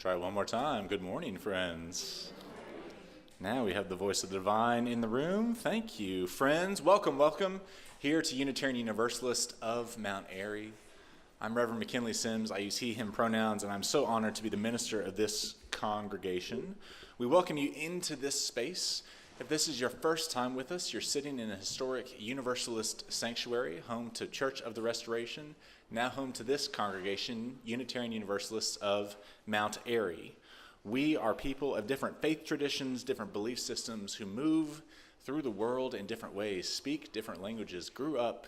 Try one more time. Good morning, friends. Now we have the voice of the divine in the room. Thank you, friends. Welcome here to Unitarian Universalist of Mount Airy. I'm Reverend McKinley Sims. I use he, him pronouns, and I'm so honored to be the minister of this congregation. We welcome you into this space. If this is your first time with us, you're sitting in a historic Universalist sanctuary, home to Church of the Restoration, now home to this congregation, Unitarian Universalists of Mount Airy. We are people of different faith traditions, different belief systems who move through the world in different ways, speak different languages, grew up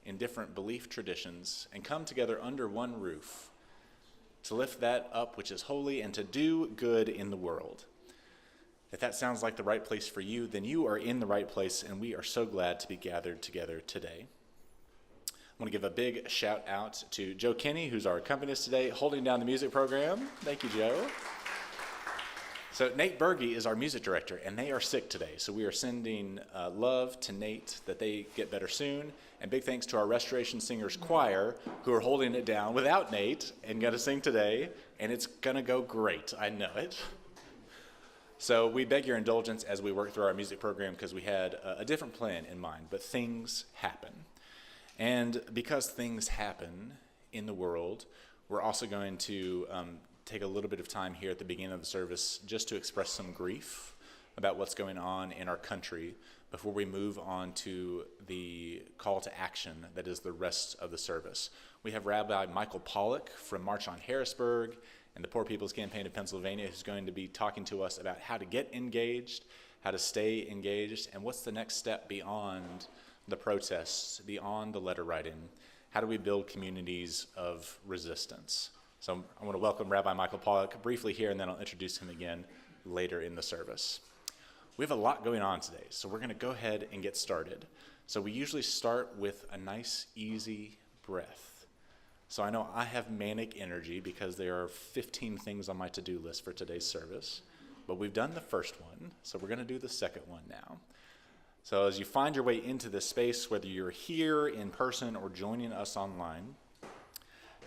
in different belief traditions, and come together under one roof to lift that up which is holy and to do good in the world. If that sounds like the right place for you, then you are in the right place, and we are so glad to be gathered together today. I want to give a big shout out to Joe Kinney, who's our accompanist today, holding down the music program. Thank you, Joe. So Nate Berge is our music director, and they are sick today. So we are sending love to Nate that they get better soon. And big thanks to our Restoration Singers Choir, who are holding it down without Nate and going to sing today. And it's going to go great. I know it. So we beg your indulgence as we work through our music program because we had a different plan in mind. But things happen. And because things happen in the world, we're also going to take a little bit of time here at the beginning of the service just to express some grief about what's going on in our country before we move on to the call to action that is the rest of the service. We have Rabbi Michael Pollock from March on Harrisburg and the Poor People's Campaign of Pennsylvania who's going to be talking to us about how to get engaged, how to stay engaged, and what's the next step beyond the protests, beyond the letter writing. How do we build communities of resistance? So I want to welcome Rabbi Michael Pollock briefly here, and then I'll introduce him again later in the service. We have a lot going on today, so we're going to go ahead and get started. So we usually start with a nice, easy breath. So I know I have manic energy because there are 15 things on my to-do list for today's service, but we've done the first one, so we're going to do the second one now. So as you find your way into this space, whether you're here in person or joining us online,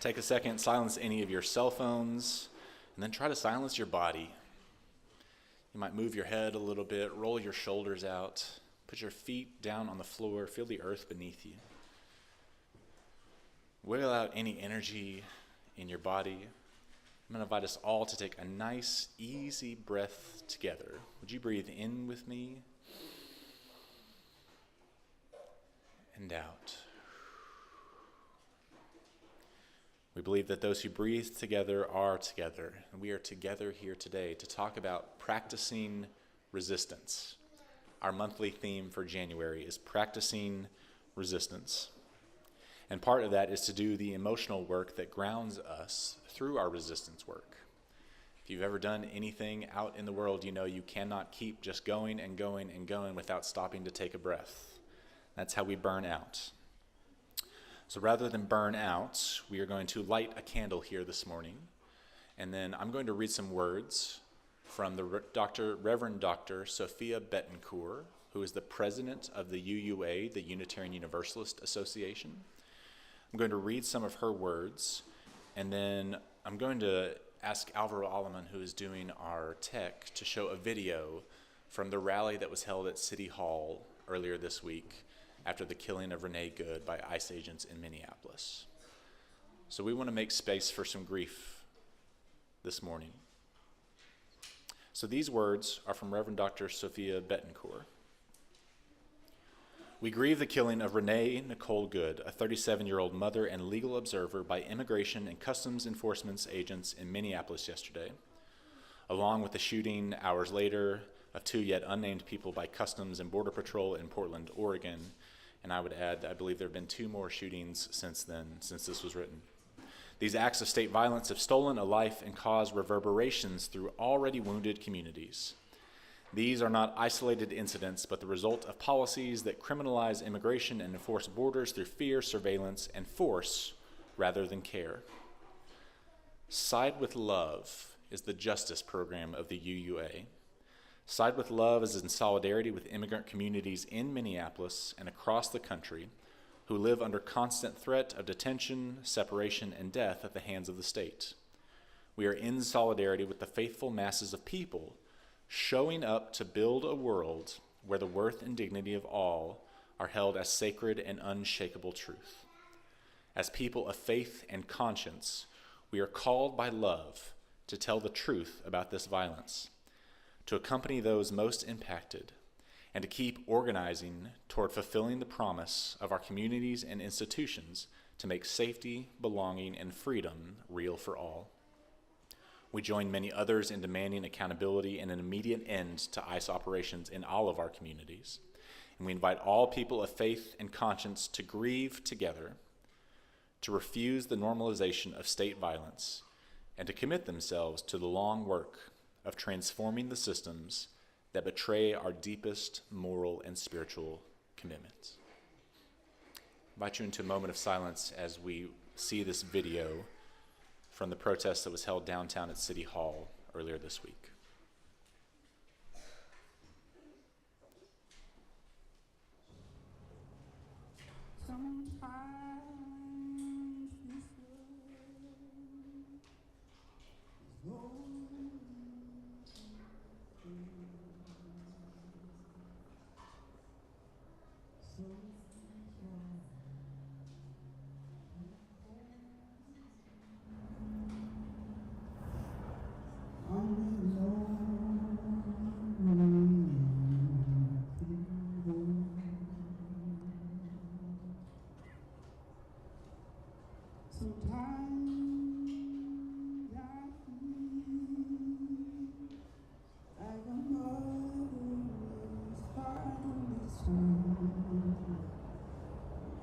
take a second, silence any of your cell phones, and then try to silence your body. You might move your head a little bit, roll your shoulders out, put your feet down on the floor, feel the earth beneath you. Wiggle out any energy in your body. I'm going to invite us all to take a nice, easy breath together. Would you breathe in with me? And out. We believe that those who breathe together are together, and we are together here today to talk about practicing resistance. Our monthly theme for January is practicing resistance. And part of that is to do the emotional work that grounds us through our resistance work. If you've ever done anything out in the world, you know you cannot keep just going and going and going without stopping to take a breath. That's how we burn out. So rather than burn out, we are going to light a candle here this morning, and then I'm going to read some words from the Reverend Dr. Sophia Bettencourt, who is the president of the UUA, the Unitarian Universalist Association. I'm going to read some of her words, and then I'm going to ask Alvaro Aleman, who is doing our tech, to show a video from the rally that was held at City Hall earlier this week after the killing of Renee Good by ICE agents in Minneapolis. So we want to make space for some grief this morning. So these words are from Reverend Dr. Sophia Bettencourt. We grieve the killing of Renee Nicole Good, a 37-year-old mother and legal observer by Immigration and Customs Enforcement agents in Minneapolis yesterday, along with the shooting hours later of two yet unnamed people by Customs and Border Patrol in Portland, Oregon. And I would add that I believe there have been 2 more shootings since then, since this was written. These acts of state violence have stolen a life and caused reverberations through already wounded communities. These are not isolated incidents, but the result of policies that criminalize immigration and enforce borders through fear, surveillance, and force rather than care. Side with Love is the justice program of the UUA. Side with Love is in solidarity with immigrant communities in Minneapolis and across the country who live under constant threat of detention, separation, and death at the hands of the state. We are in solidarity with the faithful masses of people, showing up to build a world where the worth and dignity of all are held as sacred and unshakable truth. As people of faith and conscience, we are called by love to tell the truth about this violence, to accompany those most impacted, and to keep organizing toward fulfilling the promise of our communities and institutions to make safety, belonging, and freedom real for all. We join many others in demanding accountability and an immediate end to ICE operations in all of our communities. And we invite all people of faith and conscience to grieve together, to refuse the normalization of state violence, and to commit themselves to the long work of transforming the systems that betray our deepest moral and spiritual commitments. I invite you into a moment of silence as we see this video from the protest that was held downtown at City Hall earlier this week.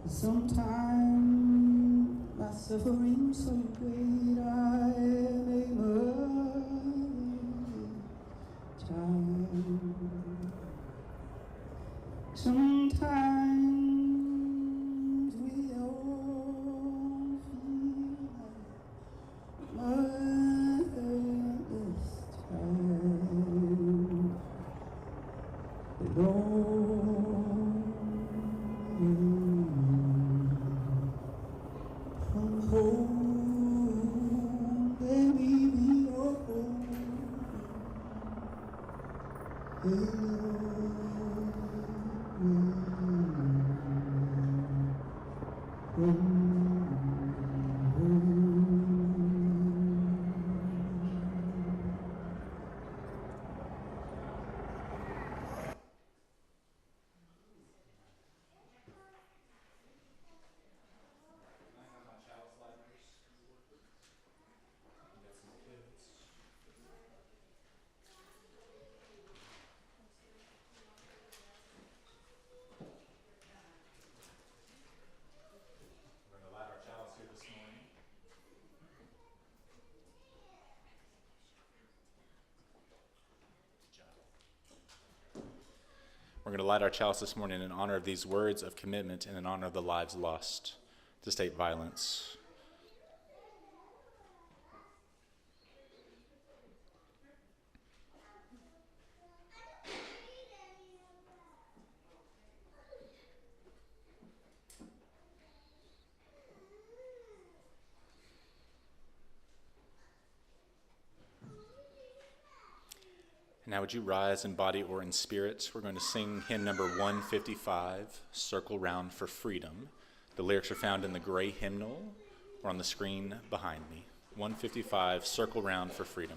Sometimes my suffering so great I am a child. Sometimes we all feel like motherless child. From home, baby, we are home. We're going to light our chalice this morning in honor of these words of commitment and in honor of the lives lost to state violence. Now would you rise in body or in spirit? We're going to sing hymn number 155, Circle Round for Freedom. The lyrics are found in the gray hymnal or on the screen behind me. 155, Circle Round for Freedom.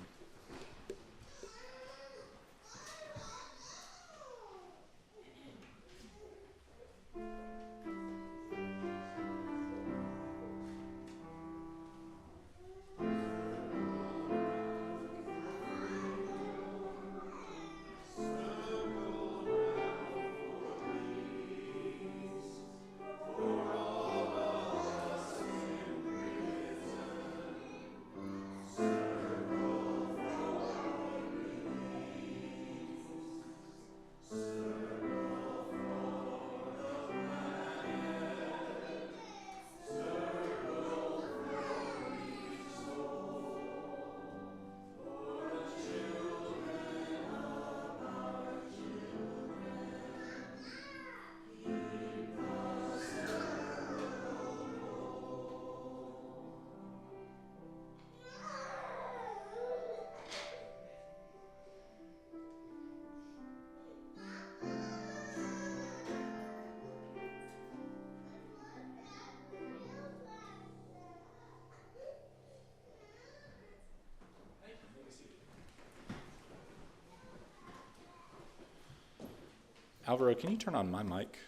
Alvaro, can you turn on my mic?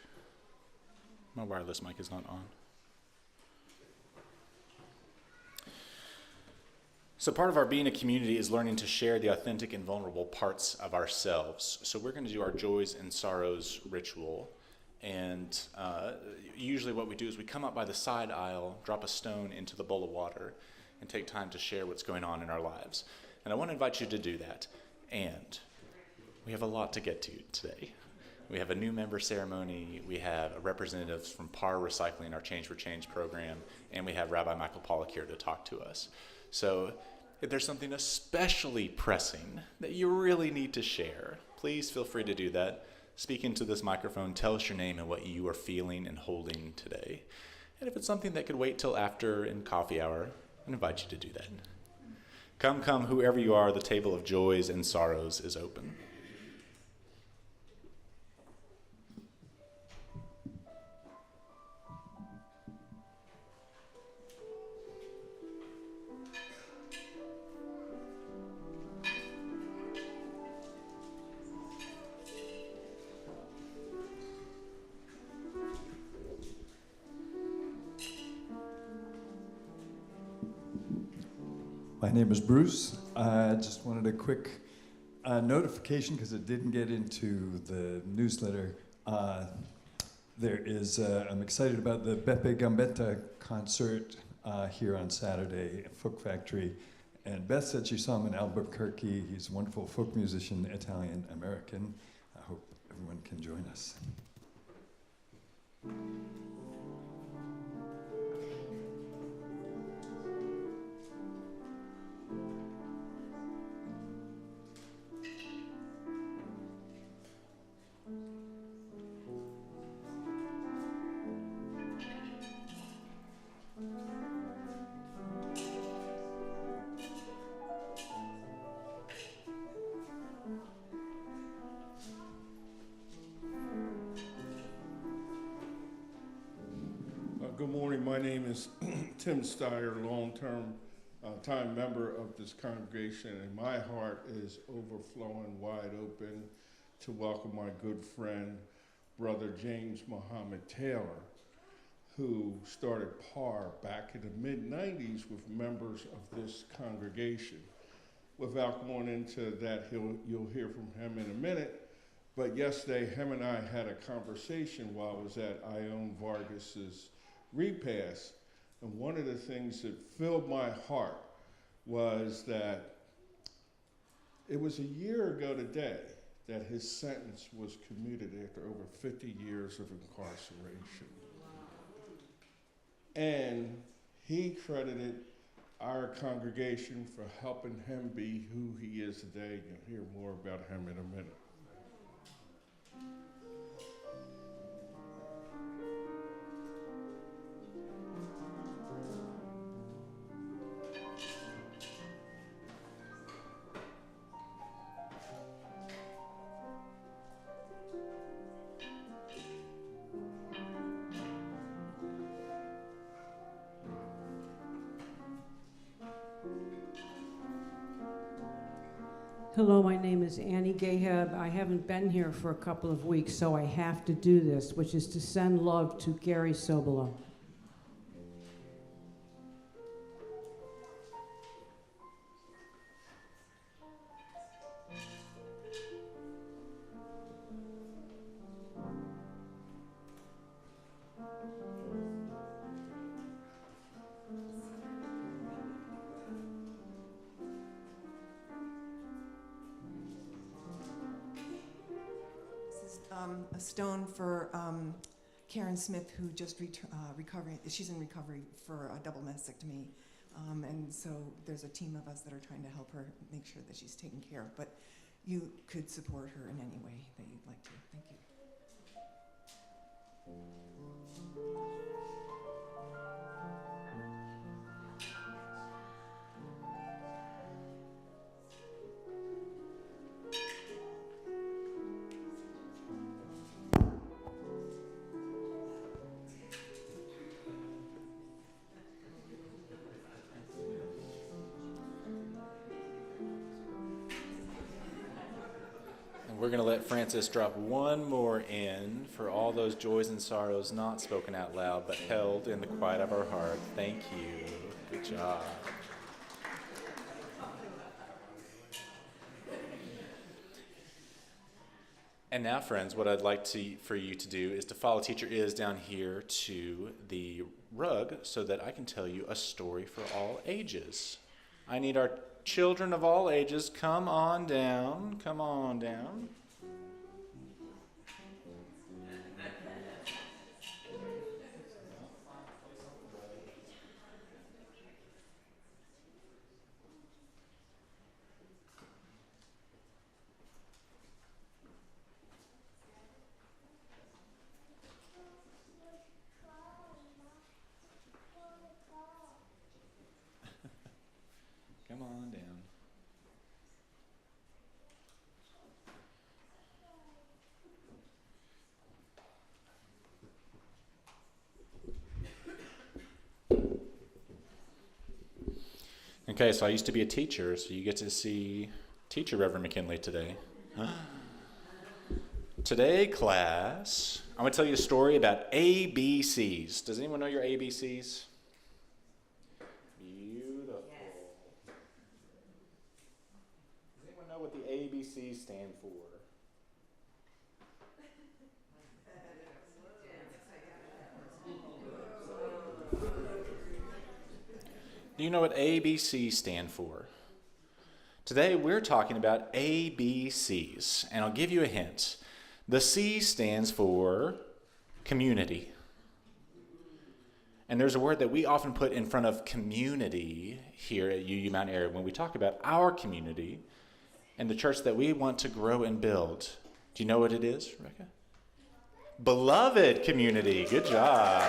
My wireless mic is not on. So part of our being a community is learning to share the authentic and vulnerable parts of ourselves. So we're going to do our joys and sorrows ritual. And usually what we do is we come up by the side aisle, drop a stone into the bowl of water, and take time to share what's going on in our lives. And I want to invite you to do that. And we have a lot to get to today. We have a new member ceremony, we have representatives from PAR Recycling, our Change for Change program, and we have Rabbi Michael Pollack here to talk to us. So if there's something especially pressing that you really need to share, please feel free to do that. Speak into this microphone, tell us your name and what you are feeling and holding today. And if it's something that could wait till after in coffee hour, I invite you to do that. Come, come, whoever you are, the table of joys and sorrows is open. My name is Bruce. I just wanted a quick notification because it didn't get into the newsletter. I'm excited about the Beppe Gambetta concert here on Saturday at Folk Factory. And Beth said she saw him in Albuquerque. He's a wonderful folk musician, Italian-American. I hope everyone can join us. Good morning. My name is Tim Steyer, long-term time member of this congregation, and my heart is overflowing wide open to welcome my good friend, Brother James Muhammad Taylor, who started PAR back in the mid-90s with members of this congregation. Without going into that, you'll hear from him in a minute, but yesterday him and I had a conversation while I was at Ione Vargas's repast, and one of the things that filled my heart was that it was a year ago today that his sentence was commuted after over 50 years of incarceration. And he credited our congregation for helping him be who he is today. You'll hear more about him in a minute. Hello, my name is Annie Gahab. I haven't been here for a couple of weeks, so I have to do this, which is to send love to Gary Sobolo. A stone for Karen Smith, who just recovering. She's in recovery for a double mastectomy, and so there's a team of us that are trying to help her make sure that she's taken care of. But you could support her in any way that you'd like to. Thank you. we're going to let Francis drop one more in for all those joys and sorrows not spoken out loud but held in the quiet of our heart. Thank you. Good job. And now, friends, what I'd like for you to do is to follow Teacher Is down here to the rug so that I can tell you a story for all ages. I need our children of all ages, come on down, come on down. Come on down. Okay, so I used to be a teacher, so you get to see teacher Reverend McKinley today. Today, class, I'm going to tell you a story about ABCs. Does anyone know your ABCs? Beautiful. Does anyone know what the ABCs stand for? Do you know what ABC stand for? Today we're talking about ABCs, and I'll give you a hint. The C stands for community. And there's a word that we often put in front of community here at UU Mount Airy when we talk about our community and the church that we want to grow and build. Do you know what it is, Rebecca? Beloved community. Good job.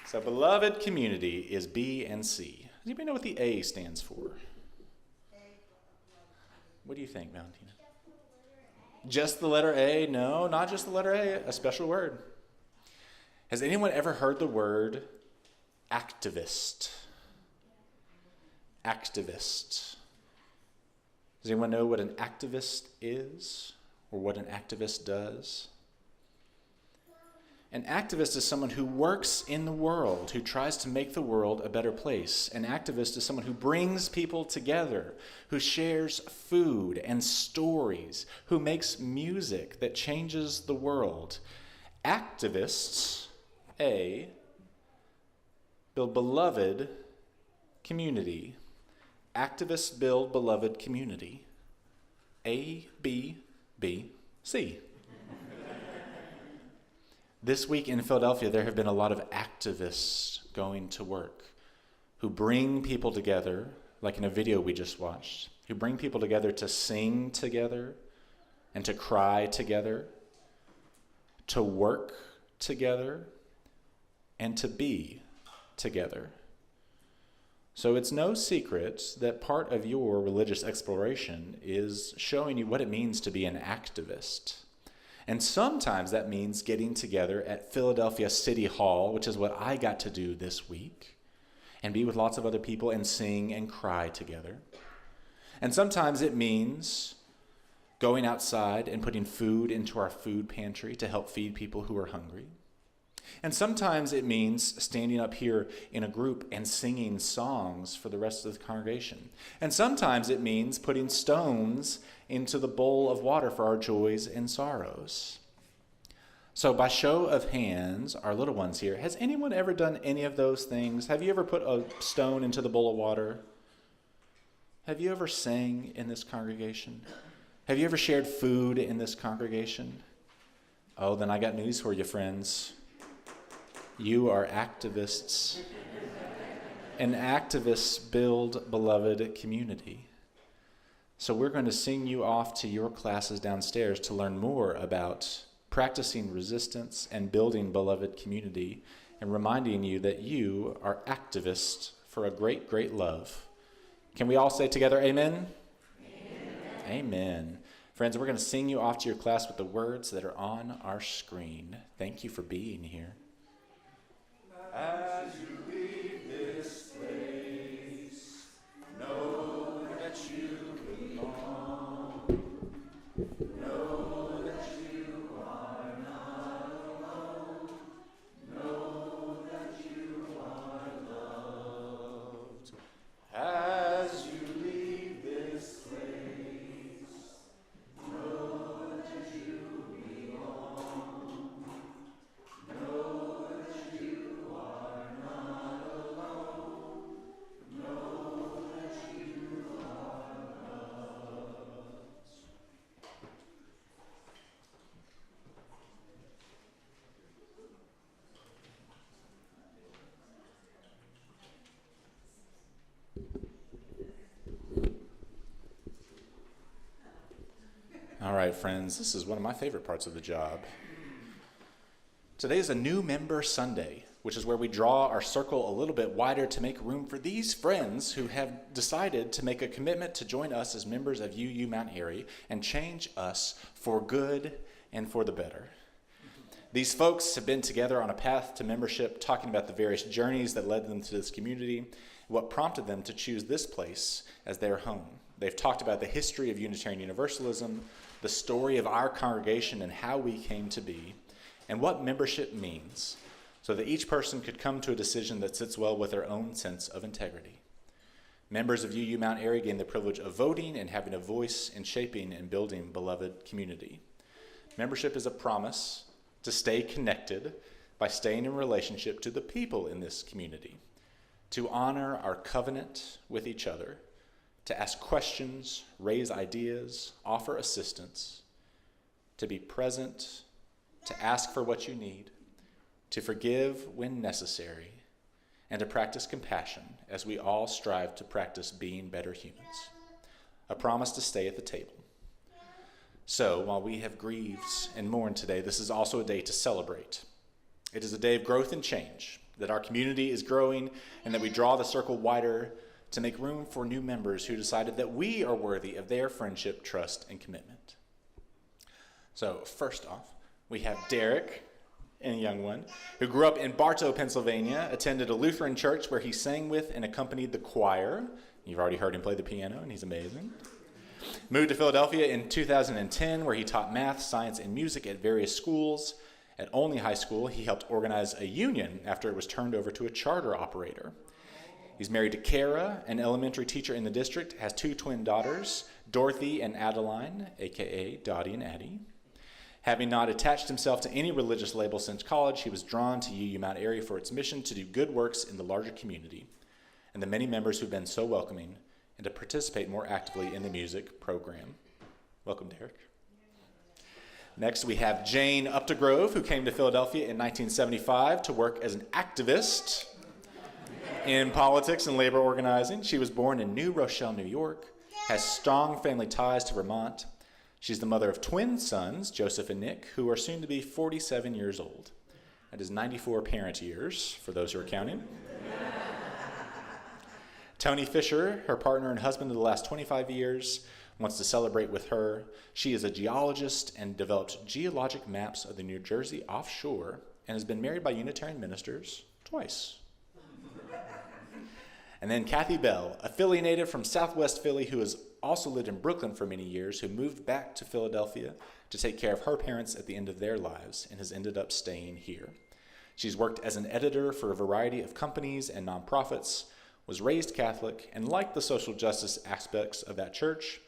So beloved community is B and C. Does anybody know what the A stands for? What do you think, Valentina? Just the letter A? No, not just the letter A, a special word. Has anyone ever heard the word activist? Activist. Does anyone know what an activist is or what an activist does? An activist is someone who works in the world, who tries to make the world a better place. An activist is someone who brings people together, who shares food and stories, who makes music that changes the world. Activists, A, build beloved community. Activists build beloved community. A, B, B, C. This week in Philadelphia, there have been a lot of activists going to work who bring people together, like in a video we just watched, who bring people together to sing together and to cry together, to work together, and to be together. So it's no secret that part of your religious exploration is showing you what it means to be an activist. And sometimes that means getting together at Philadelphia City Hall, which is what I got to do this week, and be with lots of other people and sing and cry together. And sometimes it means going outside and putting food into our food pantry to help feed people who are hungry. And sometimes it means standing up here in a group and singing songs for the rest of the congregation. And sometimes it means putting stones into the bowl of water for our joys and sorrows. So by show of hands, our little ones here, has anyone ever done any of those things? Have you ever put a stone into the bowl of water? Have you ever sang in this congregation? Have you ever shared food in this congregation? Oh, then I got news for you, friends. You are activists. And activists build beloved community. So we're going to sing you off to your classes downstairs to learn more about practicing resistance and building beloved community and reminding you that you are activists for a great, great love. Can we all say together, amen? Amen. Amen. Friends, we're going to sing you off to your class with the words that are on our screen. Thank you for being here. As you leave this place, know that you belong. All right, friends, this is one of my favorite parts of the job. Today is a new member Sunday, which is where we draw our circle a little bit wider to make room for these friends who have decided to make a commitment to join us as members of UU Mount Airy and change us for good and for the better. These folks have been together on a path to membership, talking about the various journeys that led them to this community, what prompted them to choose this place as their home. They've talked about the history of Unitarian Universalism, the story of our congregation and how we came to be, and what membership means, so that each person could come to a decision that sits well with their own sense of integrity. Members of UU Mount Airy gain the privilege of voting and having a voice in shaping and building beloved community. Membership is a promise to stay connected by staying in relationship to the people in this community, to honor our covenant with each other, to ask questions, raise ideas, offer assistance, to be present, to ask for what you need, to forgive when necessary, and to practice compassion as we all strive to practice being better humans. A promise to stay at the table. So, while we have grieved and mourned today, this is also a day to celebrate. It is a day of growth and change, that our community is growing and that we draw the circle wider to make room for new members who decided that we are worthy of their friendship, trust, and commitment. So, first off, we have Derek, and a young one, who grew up in Bartow, Pennsylvania, attended a Lutheran church where he sang with and accompanied the choir. You've already heard him play the piano, and he's amazing. Moved to Philadelphia in 2010, where he taught math, science, and music at various schools. At Olney High School, he helped organize a union after it was turned over to a charter operator. He's married to Kara, an elementary teacher in the district, has 2 twin daughters, Dorothy and Adeline, a.k.a. Dottie and Addie. Having not attached himself to any religious label since college, he was drawn to UU Mount Airy for its mission to do good works in the larger community and the many members who've been so welcoming and to participate more actively in the music program. Welcome, Derek. Next, we have Jane Updegrove, who came to Philadelphia in 1975 to work as an activist in politics and labor organizing. She was born in New Rochelle, New York, has strong family ties to Vermont. She's the mother of twin sons, Joseph and Nick, who are soon to be 47 years old. That is 94 parent years, for those who are counting. Tony Fisher, her partner and husband of the last 25 years, wants to celebrate with her. She is a geologist and developed geologic maps of the New Jersey offshore and has been married by Unitarian ministers twice. And then Kathy Bell, a Philly native from Southwest Philly who has also lived in Brooklyn for many years, who moved back to Philadelphia to take care of her parents at the end of their lives and has ended up staying here. She's worked as an editor for a variety of companies and nonprofits, was raised Catholic, and liked the social justice aspects of that church,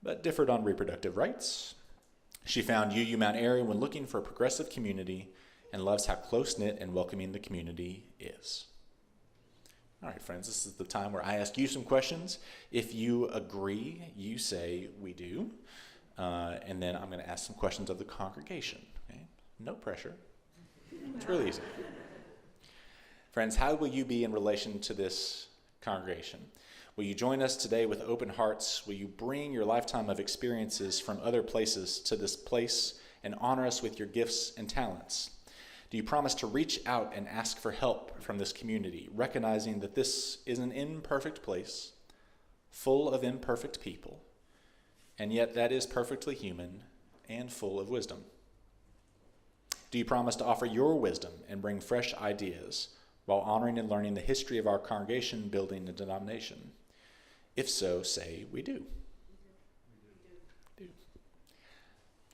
but differed on reproductive rights. She found UU Mount Airy when looking for a progressive community and loves how close-knit and welcoming the community is. All right, friends, this is the time where I ask you some questions. If you agree, you say we do. And then I'm going to ask some questions of the congregation. Okay? No pressure. It's really easy. Friends, how will you be in relation to this congregation? Will you join us today with open hearts? Will you bring your lifetime of experiences from other places to this place and honor us with your gifts and talents? Do you promise to reach out and ask for help from this community, recognizing that this is an imperfect place, full of imperfect people, and yet that is perfectly human and full of wisdom? Do you promise to offer your wisdom and bring fresh ideas while honoring and learning the history of our congregation, building, and denomination? If so, say we do.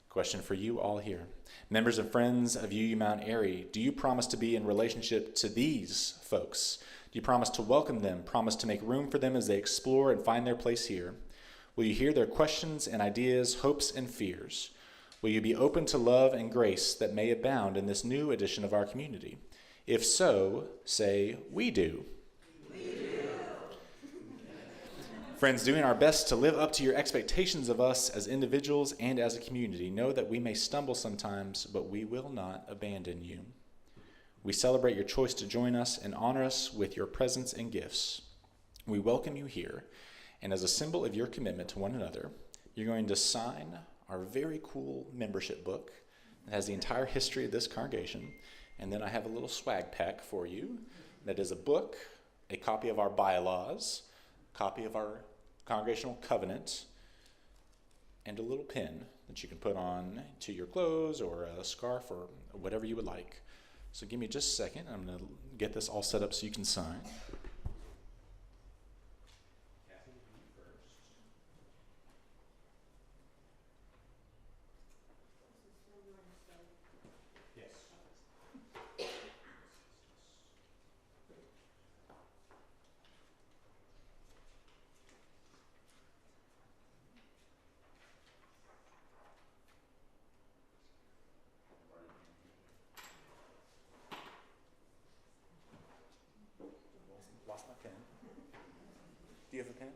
Question for you all here. Members and friends of UU Mount Airy, do you promise to be in relationship to these folks? Do you promise to welcome them, promise to make room for them as they explore and find their place here? Will you hear their questions and ideas, hopes and fears? Will you be open to love and grace that may abound in this new edition of our community? If so, say, we do. Friends, doing our best to live up to your expectations of us as individuals and as a community, know that we may stumble sometimes, but we will not abandon you. We celebrate your choice to join us and honor us with your presence and gifts. We welcome you here, and as a symbol of your commitment to one another, you're going to sign our very cool membership book that has the entire history of this congregation, and then I have a little swag pack for you that is a book, a copy of our bylaws, a copy of our congregational covenant, and a little pin that you can put on to your clothes or a scarf or whatever you would like. So give me just a second. I'm going to get this all set up so you can sign. Lost my pen. Do you have a pen?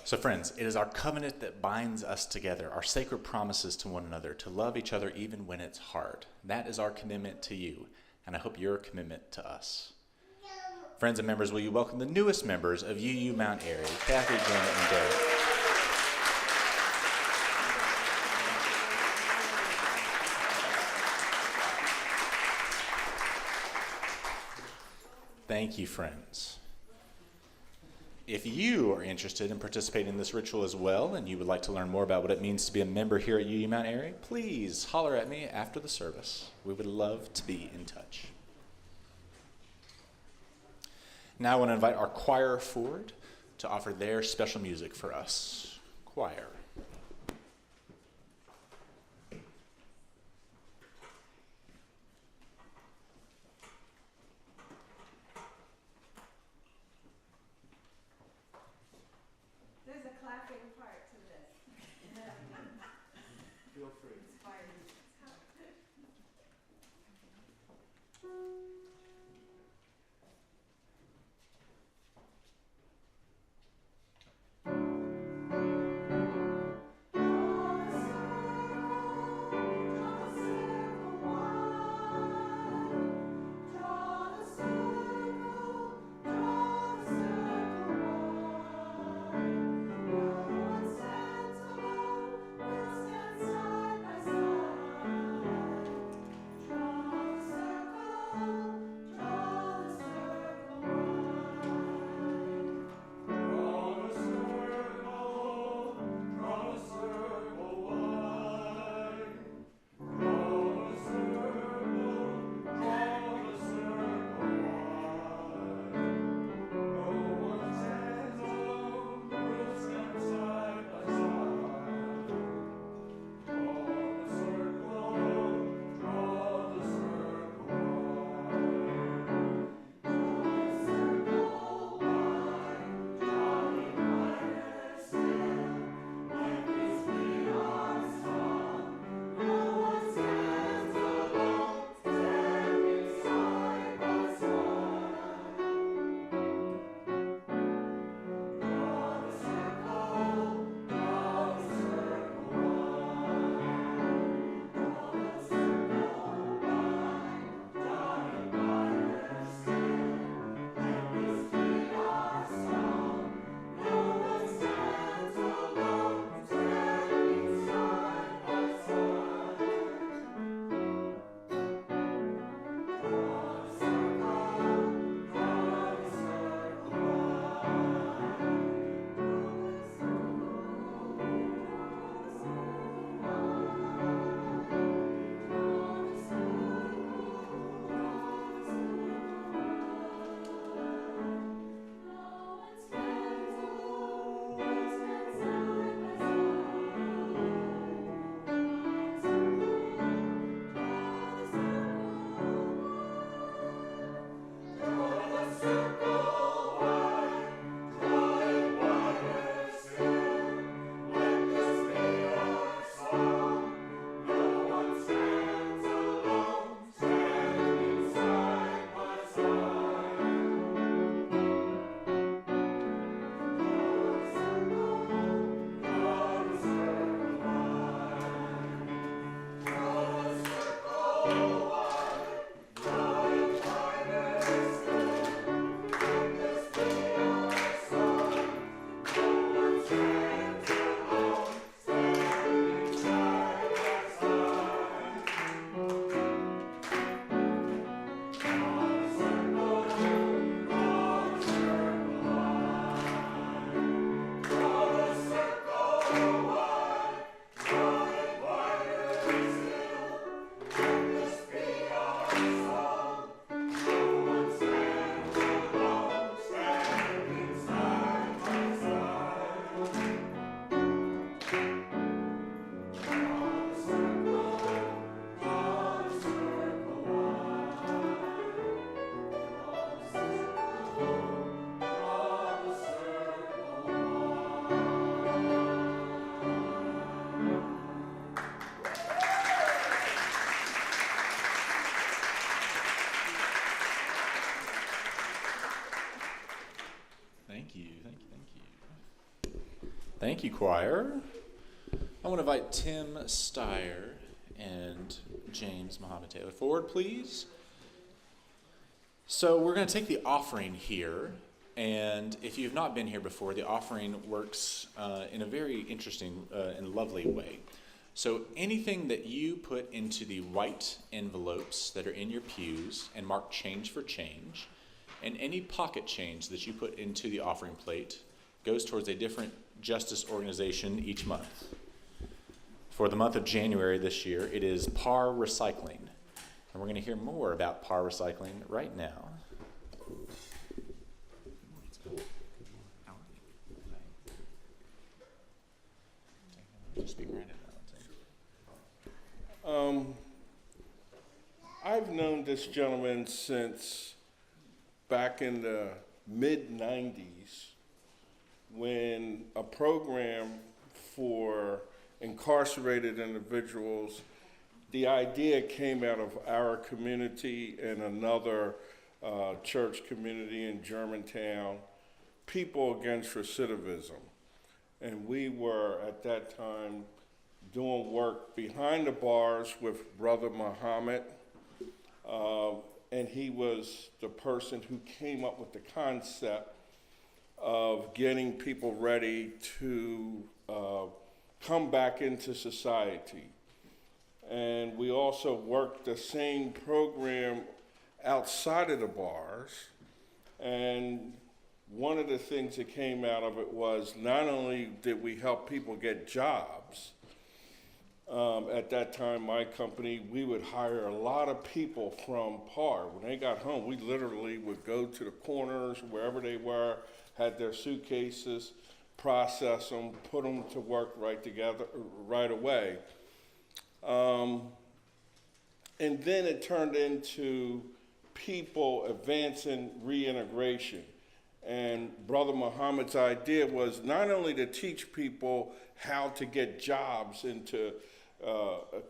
So friends, it is our covenant that binds us together, our sacred promises to one another, to love each other even when it's hard. That is our commitment to you, and I hope your commitment to us. Friends and members, will you welcome the newest members of UU Mount Airy, Kathy, Janet, and Derek. Thank you, friends. If you are interested in participating in this ritual as well, and you would like to learn more about what it means to be a member here at UU Mount Airy, please holler at me after the service. We would love to be in touch. Now I want to invite our choir forward to offer their special music for us. Choir. There's a clapping part to this. Feel free. Thank Thank you, choir. I want to invite Tim Steyer and James Muhammad Taylor forward, please. So we're going to take the offering here, and if you've not been here before, the offering works in a very interesting and lovely way. So anything that you put into the white envelopes that are in your pews and mark change for change, and any pocket change that you put into the offering plate goes towards a different justice organization each month. For the month of January this year, it is PAR Recycling. And we're going to hear more about PAR Recycling right now. I've known this gentleman since back in the mid-90s when a program for incarcerated individuals, the idea came out of our community and another church community in Germantown, People Against Recidivism. And we were, at that time, doing work behind the bars with Brother Muhammad. And he was the person who came up with the concept of getting people ready to come back into society. And we also worked the same program outside of the bars. And one of the things that came out of it was not only did we help people get jobs, at that time, my company, we would hire a lot of people from PAR. When they got home, we literally would go to the corners, wherever they were, had their suitcases, process them, put them to work right away. And then it turned into people advancing reintegration. And Brother Muhammad's idea was not only to teach people how to get jobs and to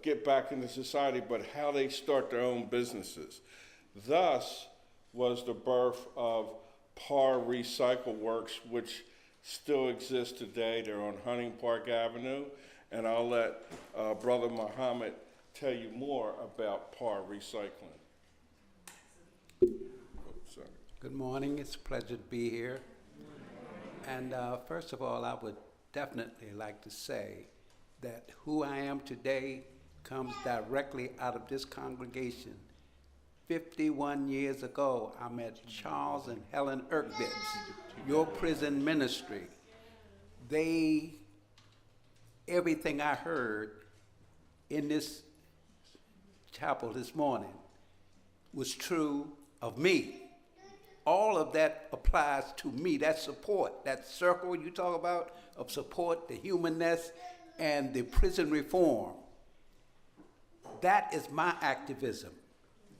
get back into society, but how they start their own businesses. Thus was the birth of PAR Recycle Works, which still exists today. They're on Hunting Park Avenue, and I'll let Brother Muhammad tell you more about PAR Recycling. Good morning. It's a pleasure to be here. And first of all, I would definitely like to say that who I am today comes directly out of this congregation. 51 years ago, I met Charles and Helen Erkbitz, your prison ministry. Everything I heard in this chapel this morning was true of me. All of that applies to me, that support, that circle you talk about of support, the humanness, and the prison reform. That is my activism.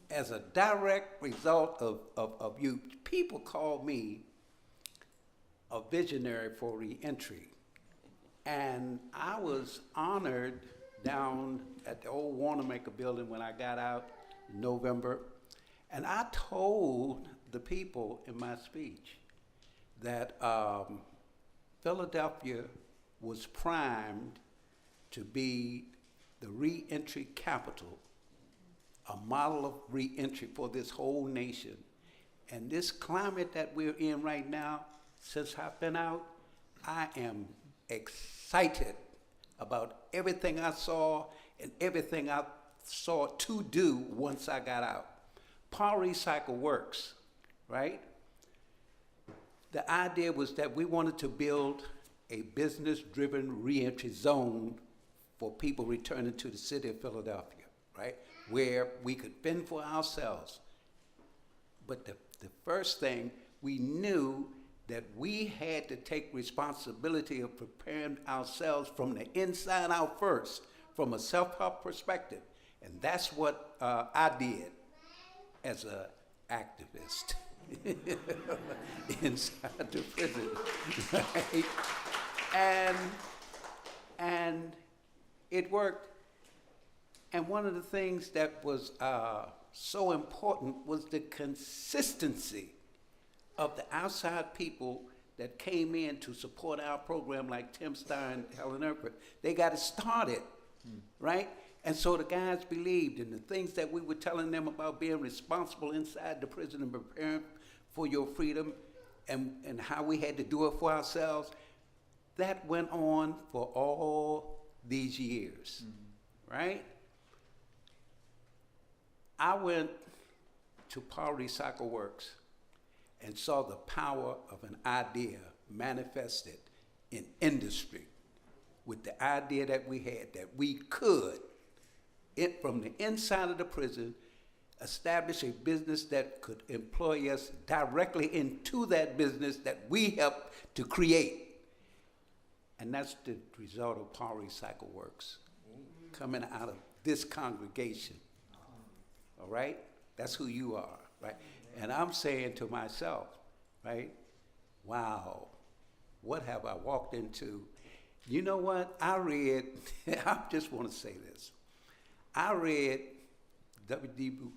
As a direct result of you, people call me a visionary for reentry. And I was honored down at the old Wanamaker building when I got out in November. And I told the people in my speech that Philadelphia was primed to be the reentry capital, a model of reentry for this whole nation. And this climate that we're in right now, since I've been out, I am excited about everything I saw and everything I saw to do once I got out. PAR Recycle Works, right? The idea was that we wanted to build a business-driven reentry zone for people returning to the city of Philadelphia, right? Where we could fend for ourselves. But the first thing, we knew that we had to take responsibility of preparing ourselves from the inside out first, from a self-help perspective. And that's what I did as an activist inside the prison, right? And it worked. And one of the things that was so important was the consistency of the outside people that came in to support our program, like Tim Steyer and Helen Earp, they got it started, right? And so the guys believed in the things that we were telling them about being responsible inside the prison and preparing for your freedom and how we had to do it for ourselves. That went on for all these years, right? I went to Power Recycle Works and saw the power of an idea manifested in industry with the idea that we had that we could, from the inside of the prison, establish a business that could employ us directly into that business that we helped to create. And that's the result of Power Recycle Works coming out of this congregation. All right? That's who you are, right? And I'm saying to myself, right, wow, what have I walked into? You know what? I read, I just want to say this. I read W.D. Du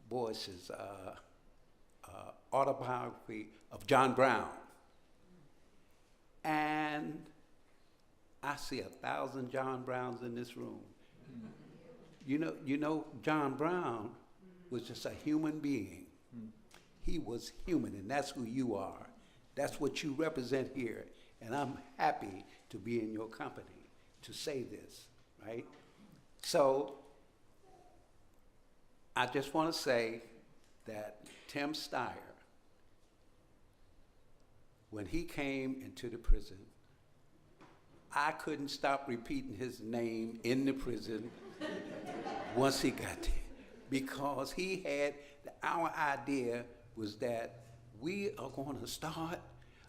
Bois's autobiography of John Brown. And I see 1,000 John Browns in this room. You know, John Brown was just a human being. He was human, and that's who you are. That's what you represent here. And I'm happy to be in your company to say this, right? So I just want to say that Tim Steyer, when he came into the prison, I couldn't stop repeating his name in the prison once he got there, because he had, our idea was that we are going to start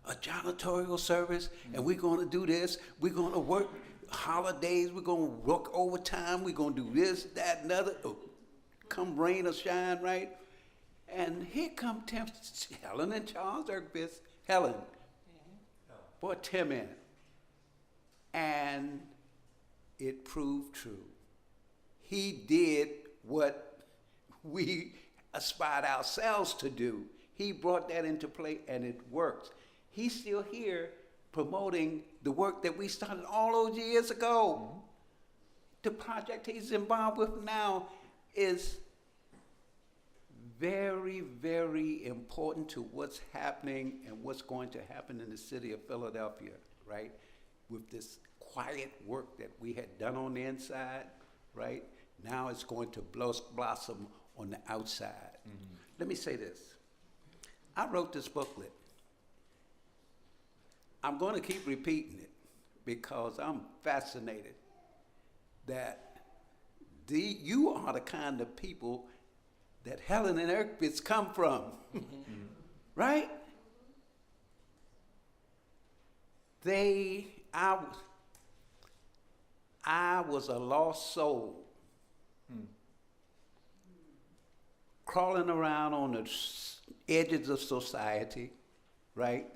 a janitorial service, and we're going to do this, we're going to work holidays, we're going to work overtime, we're going to do this, that, and other, come rain or shine, right? And here come Tim, Helen and Charles Erkbitz, Helen, brought Tim in. And it proved true. He did what we aspired ourselves to do. He brought that into play, and it works. He's still here promoting the work that we started all those years ago. The project he's involved with now is very, very important to what's happening and what's going to happen in the city of Philadelphia, right? With this quiet work that we had done on the inside, right? Now it's going to blossom on the outside. Let me say this. I wrote this booklet. I'm going to keep repeating it because I'm fascinated that you are the kind of people that Helen and Erkbitz come from, right? I was a lost soul, crawling around on the edges of society, right?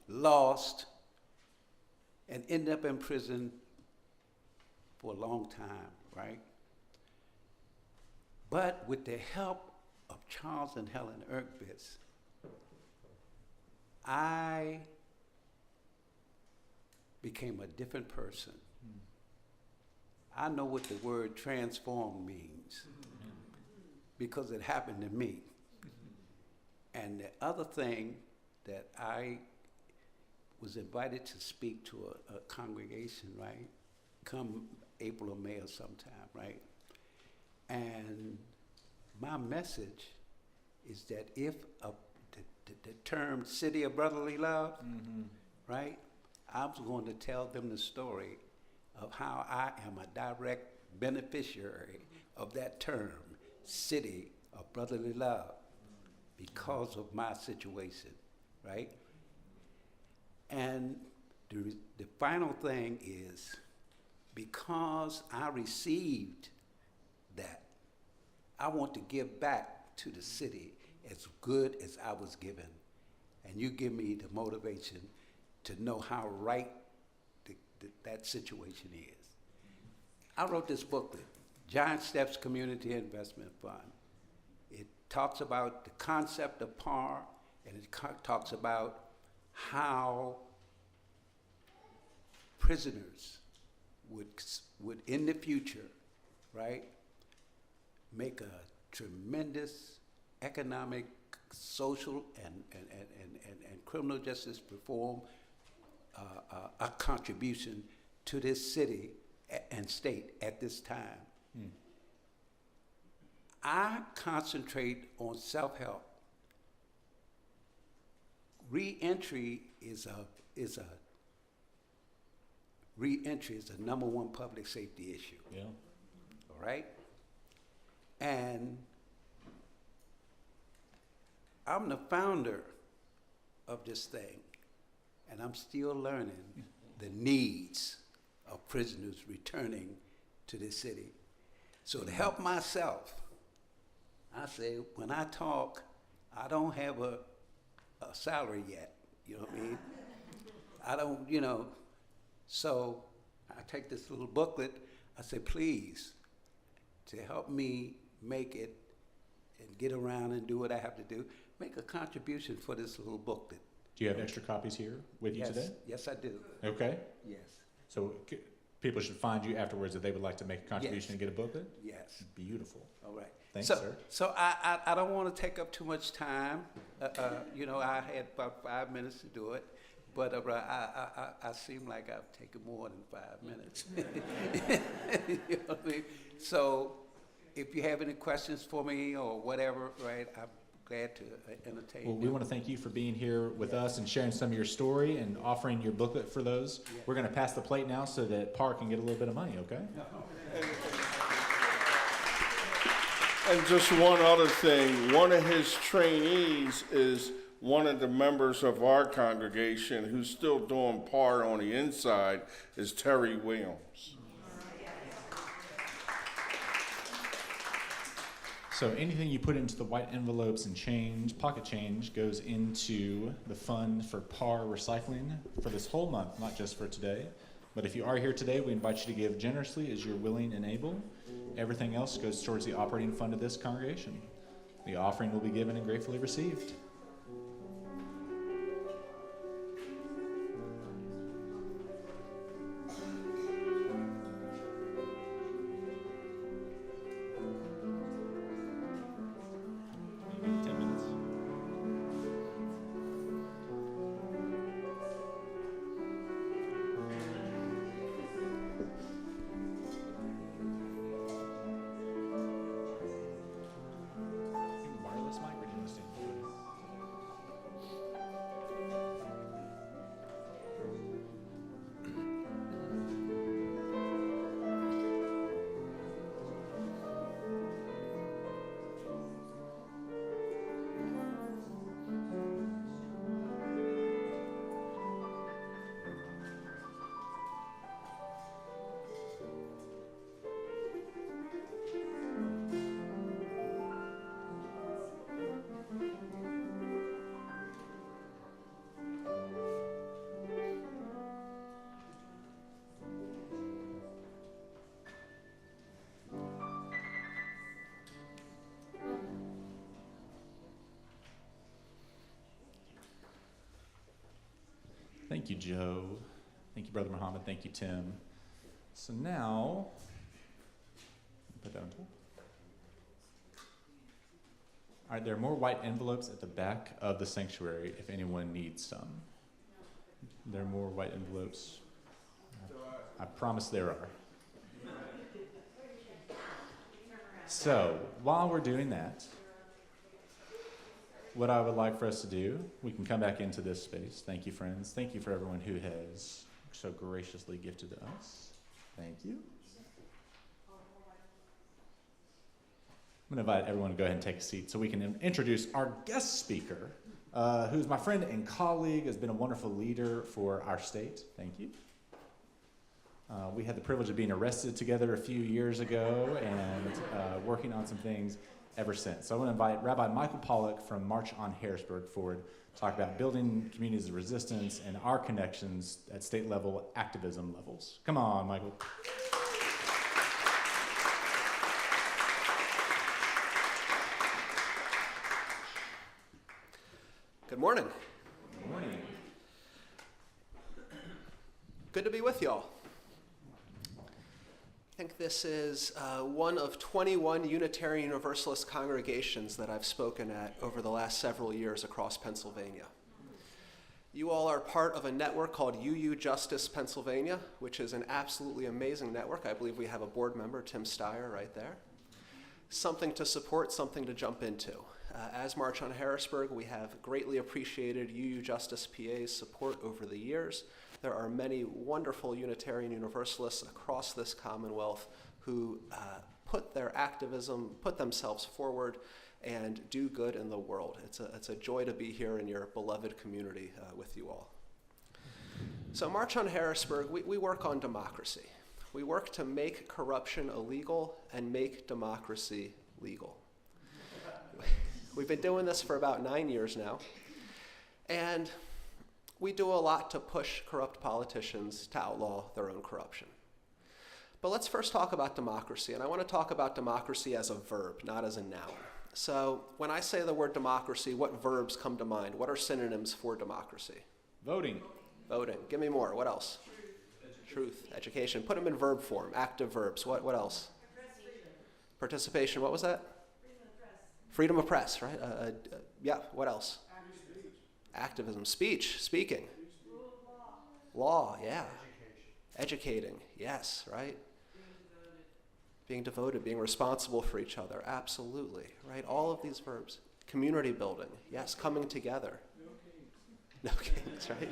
Lost, and ended up in prison for a long time, right? But with the help of Charles and Helen Erkbitz, I became a different person. I know what the word transform means because it happened to me. And the other thing that I was invited to speak to a congregation, right? Come April or May or sometime, right? And my message is that if the term City of Brotherly Love, right? I was going to tell them the story of how I am a direct beneficiary of that term, City of Brotherly Love, because of my situation, right? And the final thing is, because I received that, I want to give back to the city as good as I was given. And you give me the motivation to know how right that situation is. I wrote this booklet, Giant Steps Community Investment Fund. It talks about the concept of PAR, and it talks about how prisoners would in the future, right, make a tremendous economic, social, and criminal justice reform a contribution to this city and state at this time. I concentrate on self-help. Reentry is a number one public safety issue. Yeah. All right? And I'm the founder of this thing, and I'm still learning the needs of prisoners returning to this city. So to help myself, I say, when I talk, I don't have a salary yet, you know what I mean? I don't, so I take this little booklet, I say, please, to help me make it and get around and do what I have to do, make a contribution for this little booklet. Do you have extra copies here with you today? Yes, I do. Okay. Yes. So people should find you afterwards if they would like to make a contribution Yes. and get a booklet? Yes. Beautiful. All right. Thanks, so, sir. So I don't want to take up too much time. I had about 5 minutes to do it, but I seem like I've taken more than 5 minutes. You know what I mean? So if you have any questions for me or whatever, right, I'm glad to entertain Well, we them. want to thank you for being here with us and sharing some of your story and offering your booklet for those. Yeah. We're going to pass the plate now so that Park can get a little bit of money, okay? And just one other thing, one of his trainees is one of the members of our congregation who's still doing part on the inside is Terry Williams. So anything you put into the white envelopes and change, pocket change, goes into the fund for PAR recycling for this whole month, not just for today. But if you are here today, we invite you to give generously as you're willing and able. Everything else goes towards the operating fund of this congregation. The offering will be given and gratefully received. Maybe 10 minutes. Wireless mic, or do you want to stand with it? Thank you, Joe. Thank you, Brother Muhammad. Thank you, Tim. So now, put that on top. All right, there are more white envelopes at the back of the sanctuary if anyone needs some. There are more white envelopes. I promise there are. So, while we're doing that, what I would like for us to do, we can come back into this space. Thank you, friends. Thank you for everyone who has so graciously gifted to us. Thank you. I'm going to invite everyone to go ahead and take a seat so we can introduce our guest speaker, who's my friend and colleague, has been a wonderful leader for our state. Thank you. We had the privilege of being arrested together a few years ago and working on some things ever since. So I want to invite Rabbi Michael Pollack from March on Harrisburg forward to talk about building communities of resistance and our connections at state level activism levels. Come on, Michael. Good morning. Good morning. Good to be with y'all. I think this is one of 21 Unitarian Universalist congregations that I've spoken at over the last several years across Pennsylvania. You all are part of a network called UU Justice Pennsylvania, which is an absolutely amazing network. I believe we have a board member, Tim Steyer, right there. Something to support, something to jump into. As March on Harrisburg, we have greatly appreciated UU Justice PA's support over the years. There are many wonderful Unitarian Universalists across this Commonwealth who put their activism, put themselves forward, and do good in the world. It's a joy to be here in your beloved community with you all. So March on Harrisburg, we work on democracy. We work to make corruption illegal and make democracy legal. We've been doing this for about 9 years now, and we do a lot to push corrupt politicians to outlaw their own corruption. But let's first talk about democracy, and I want to talk about democracy as a verb, not as a noun. So when I say the word democracy, what verbs come to mind? What are synonyms for democracy? Voting. Voting. Give me more. What else? Truth. Education. Put them in verb form, active verbs. What else? Participation. What was that? Freedom of press, right? Yeah, what else? Activism. Speech. Speaking. Law, yeah. Educating, yes, right? Being devoted, being responsible for each other, absolutely, right? All of these verbs. Community building, yes, coming together. No kings, right?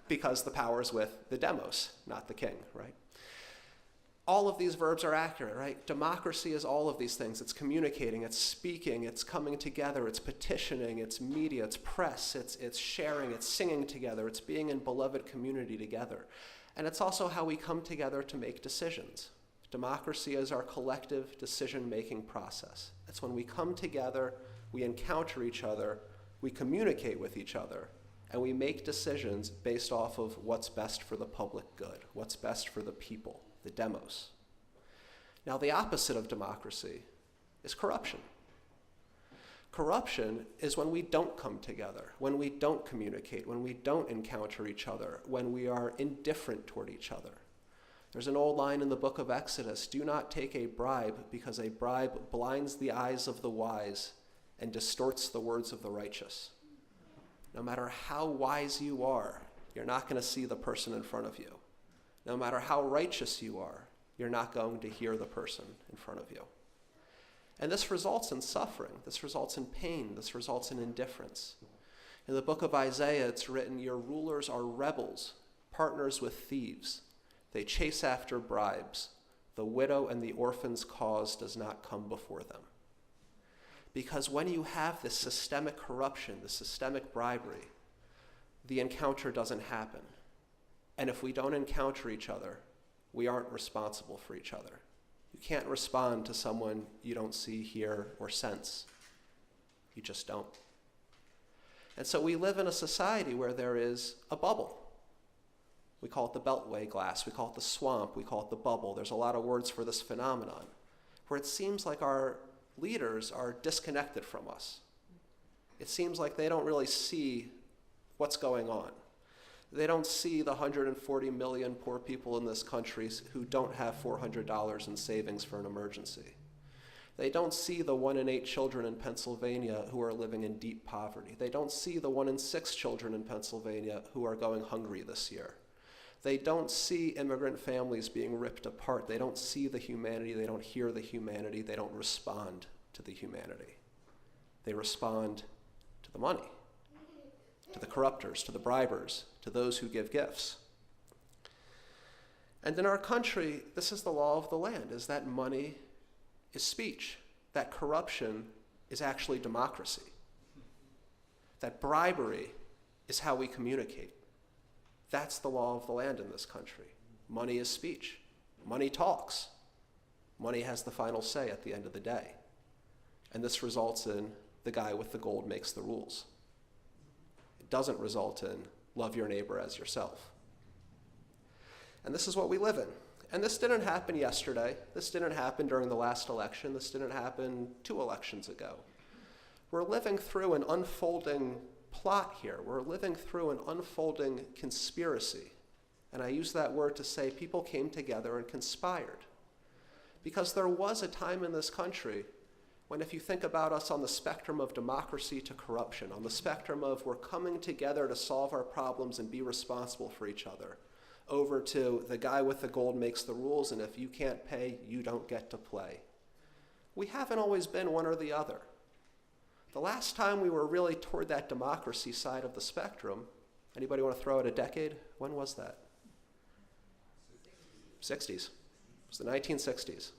Because the power is with the demos, not the king, right? All of these verbs are accurate, right? Democracy is all of these things. It's communicating, it's speaking, it's coming together, it's petitioning, it's media, it's press, it's sharing, it's singing together, it's being in beloved community together. And it's also how we come together to make decisions. Democracy is our collective decision-making process. It's when we come together, we encounter each other, we communicate with each other, and we make decisions based off of what's best for the public good, what's best for the people, the demos. Now, the opposite of democracy is corruption. Corruption is when we don't come together, when we don't communicate, when we don't encounter each other, when we are indifferent toward each other. There's an old line in the book of Exodus, do not take a bribe because a bribe blinds the eyes of the wise and distorts the words of the righteous. No matter how wise you are, you're not going to see the person in front of you. No matter how righteous you are, you're not going to hear the person in front of you. And this results in suffering. This results in pain. This results in indifference. In the book of Isaiah, it's written, your rulers are rebels, partners with thieves. They chase after bribes. The widow and the orphan's cause does not come before them. Because when you have this systemic corruption, this systemic bribery, the encounter doesn't happen. And if we don't encounter each other, we aren't responsible for each other. You can't respond to someone you don't see, hear, or sense. You just don't. And so we live in a society where there is a bubble. We call it the Beltway glass, we call it the swamp, we call it the bubble. There's a lot of words for this phenomenon, where it seems like our leaders are disconnected from us. It seems like they don't really see what's going on. They don't see the 140 million poor people in this country who don't have $400 in savings for an emergency. They don't see the 1 in 8 children in Pennsylvania who are living in deep poverty. They don't see the 1 in 6 children in Pennsylvania who are going hungry this year. They don't see immigrant families being ripped apart. They don't see the humanity. They don't hear the humanity. They don't respond to the humanity. They respond to the money, to the corruptors, to the bribers, to those who give gifts. And in our country, this is the law of the land, is that money is speech, that corruption is actually democracy, that bribery is how we communicate. That's the law of the land in this country. Money is speech. Money talks. Money has the final say at the end of the day. And this results in the guy with the gold makes the rules. It doesn't result in love your neighbor as yourself. And this is what we live in. And this didn't happen yesterday. This didn't happen during the last election. This didn't happen 2 elections ago. We're living through an unfolding plot here. We're living through an unfolding conspiracy And I use that word to say people came together and conspired. Because there was a time in this country when, if you think about us on the spectrum of democracy to corruption, on the spectrum of we're coming together to solve our problems and be responsible for each other, over to the guy with the gold makes the rules, and if you can't pay, you don't get to play. We haven't always been one or the other. The last time we were really toward that democracy side of the spectrum, anybody want to throw out a decade? When was that? 60s. It was the 1960s.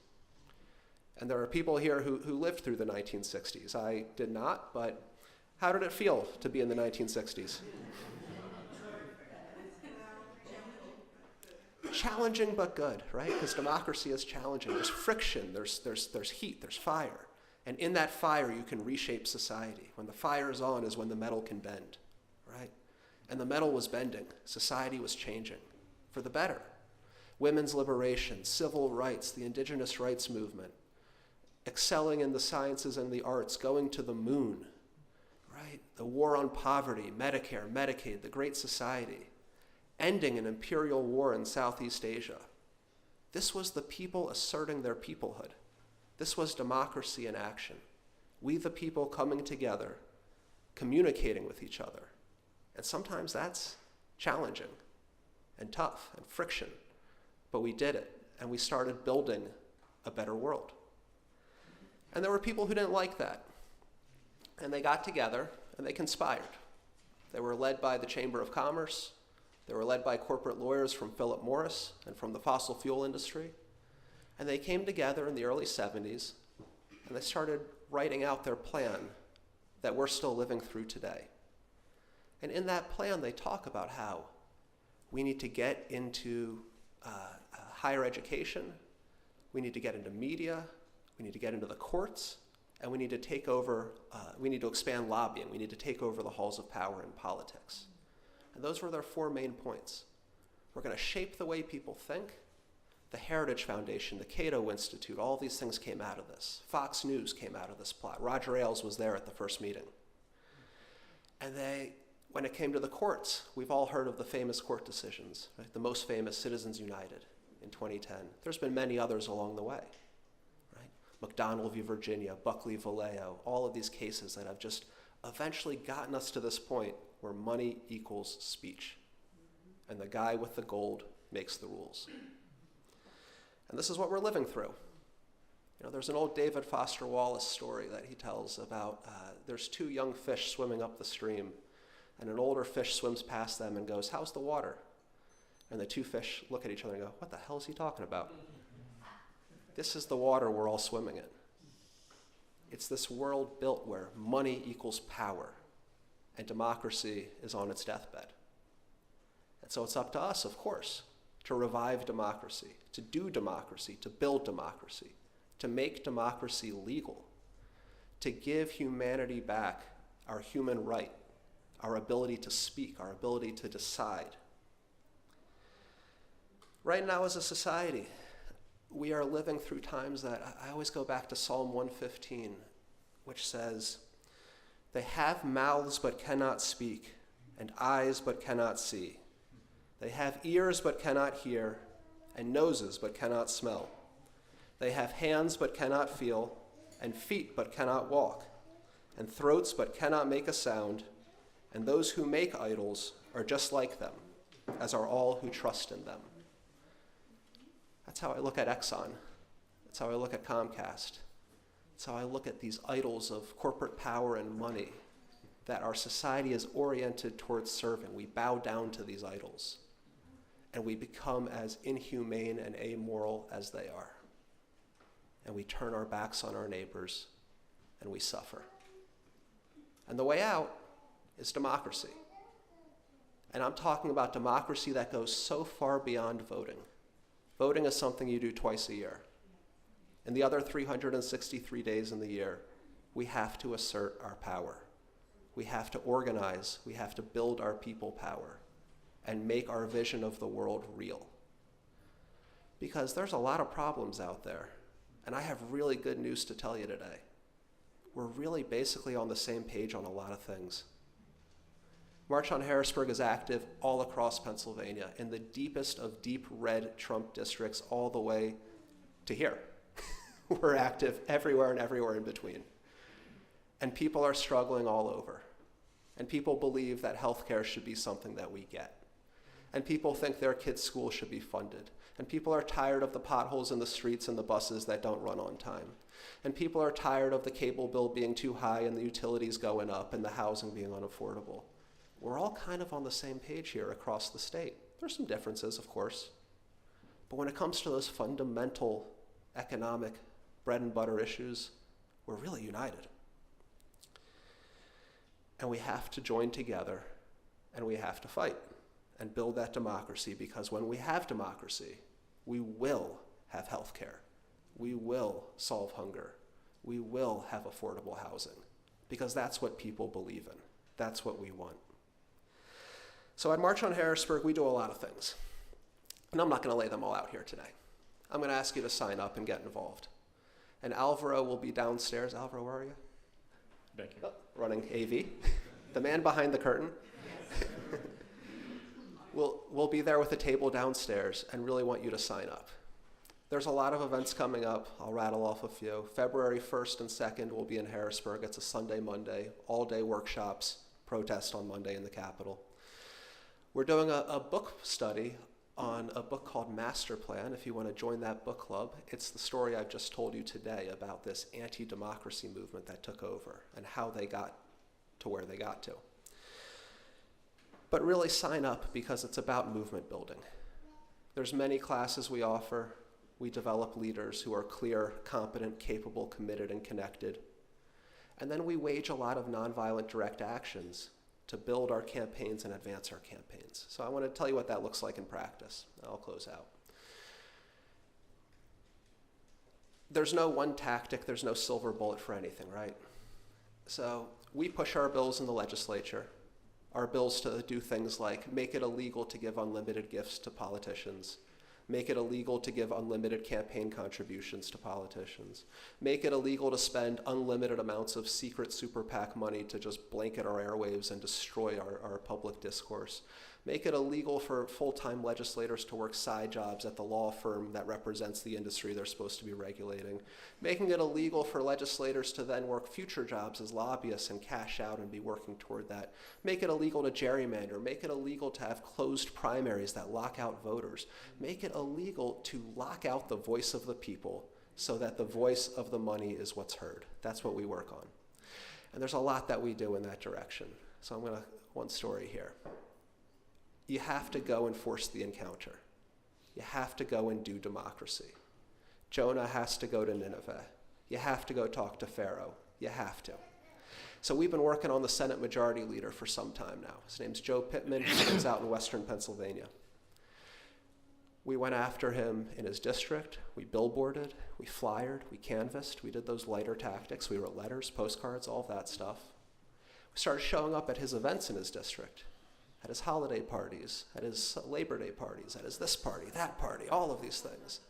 And there are people here who lived through the 1960s. I did not, but how did it feel to be in the 1960s? Challenging but good, right? Because democracy is challenging. There's friction, there's heat, there's fire. And in that fire, you can reshape society. When the fire is on is when the metal can bend, right? And the metal was bending. Society was changing for the better. Women's liberation, civil rights, the indigenous rights movement, excelling in the sciences and the arts, going to the moon, right? The war on poverty, Medicare, Medicaid, the Great Society, ending an imperial war in Southeast Asia. This was the people asserting their peoplehood. This was democracy in action. We the people coming together, communicating with each other. And sometimes that's challenging and tough and friction. But we did it, and we started building a better world. And there were people who didn't like that. And they got together, and they conspired. They were led by the Chamber of Commerce. They were led by corporate lawyers from Philip Morris and from the fossil fuel industry. And they came together in the early 70s, and they started writing out their plan that we're still living through today. And in that plan, they talk about how we need to get into higher education, we need to get into media, we need to get into the courts, and we need to take over, we need to expand lobbying, we need to take over the halls of power in politics. And those were their 4 main points. We're going to shape the way people think. The Heritage Foundation, the Cato Institute, all these things came out of this. Fox News came out of this plot. Roger Ailes was there at the first meeting. And when it came to the courts, we've all heard of the famous court decisions, right? The most famous, Citizens United in 2010. There's been many others along the way, right? McDonald v. Virginia, Buckley Vallejo, all of these cases that have just eventually gotten us to this point where money equals speech. And the guy with the gold makes the rules. And this is what we're living through. You know, there's an old David Foster Wallace story that he tells about there's 2 young fish swimming up the stream, and an older fish swims past them and goes, "How's the water?" And the 2 fish look at each other and go, "What the hell is he talking about?" This is the water we're all swimming in. It's this world built where money equals power, and democracy is on its deathbed. And so it's up to us, of course, to revive democracy, to do democracy, to build democracy, to make democracy legal, to give humanity back our human right, our ability to speak, our ability to decide. Right now as a society, we are living through times that I always go back to Psalm 115, which says, "They have mouths but cannot speak, and eyes but cannot see. They have ears but cannot hear, and noses but cannot smell. They have hands but cannot feel, and feet but cannot walk, and throats but cannot make a sound, and those who make idols are just like them, as are all who trust in them." That's how I look at Exxon. That's how I look at Comcast. That's how I look at these idols of corporate power and money that our society is oriented towards serving. We bow down to these idols, and we become as inhumane and amoral as they are. And we turn our backs on our neighbors, and we suffer. And the way out is democracy. And I'm talking about democracy that goes so far beyond voting. Voting is something you do twice a year. In the other 363 days in the year, we have to assert our power. We have to organize, we have to build our people power, and make our vision of the world real. Because there's a lot of problems out there, and I have really good news to tell you today. We're really basically on the same page on a lot of things. March on Harrisburg is active all across Pennsylvania, in the deepest of deep red Trump districts all the way to here. We're active everywhere and everywhere in between. And people are struggling all over. And people believe that healthcare should be something that we get. And people think their kids' school should be funded. And people are tired of the potholes in the streets and the buses that don't run on time. And people are tired of the cable bill being too high and the utilities going up and the housing being unaffordable. We're all kind of on the same page here across the state. There's some differences, of course. But when it comes to those fundamental economic bread and butter issues, we're really united. And we have to join together, and we have to fight and build that democracy, because when we have democracy, we will have health care. We will solve hunger. We will have affordable housing, because that's what people believe in. That's what we want. So at March on Harrisburg, we do a lot of things. And I'm not going to lay them all out here today. I'm going to ask you to sign up and get involved. And Alvaro will be downstairs. Alvaro, where are you? Back here. Running AV, the man behind the curtain. We'll be there with a table downstairs and really want you to sign up. There's a lot of events coming up. I'll rattle off a few. February 1st and 2nd will be in Harrisburg. It's a Sunday, Monday, all-day workshops, protest on Monday in the Capitol. We're doing a book study on a book called Master Plan. If you want to join that book club, it's the story I've just told you today about this anti-democracy movement that took over and how they got to where they got to. But really sign up, because it's about movement building. There's many classes we offer. We develop leaders who are clear, competent, capable, committed, and connected. And then we wage a lot of nonviolent direct actions to build our campaigns and advance our campaigns. So I want to tell you what that looks like in practice. I'll close out. There's no one tactic, there's no silver bullet for anything, right? So we push our bills in the legislature, our bills to do things like make it illegal to give unlimited gifts to politicians, make it illegal to give unlimited campaign contributions to politicians, make it illegal to spend unlimited amounts of secret super PAC money to just blanket our airwaves and destroy our public discourse, make it illegal for full-time legislators to work side jobs at the law firm that represents the industry they're supposed to be regulating, making it illegal for legislators to then work future jobs as lobbyists and cash out and be working toward that, make it illegal to gerrymander, make it illegal to have closed primaries that lock out voters, make it illegal to lock out the voice of the people so that the voice of the money is what's heard. That's what we work on. And there's a lot that we do in that direction. So I'm going to, one story here. You have to go and force the encounter. You have to go and do democracy. Jonah has to go to Nineveh. You have to go talk to Pharaoh. You have to. So we've been working on the Senate Majority Leader for some time now. His name's Joe Pittman. He lives out in western Pennsylvania. We went after him in his district. We billboarded, we flyered, we canvassed. We did those lighter tactics. We wrote letters, postcards, all of that stuff. We started showing up at his events in his district, at his holiday parties, at his Labor Day parties, at his this party, that party, all of these things.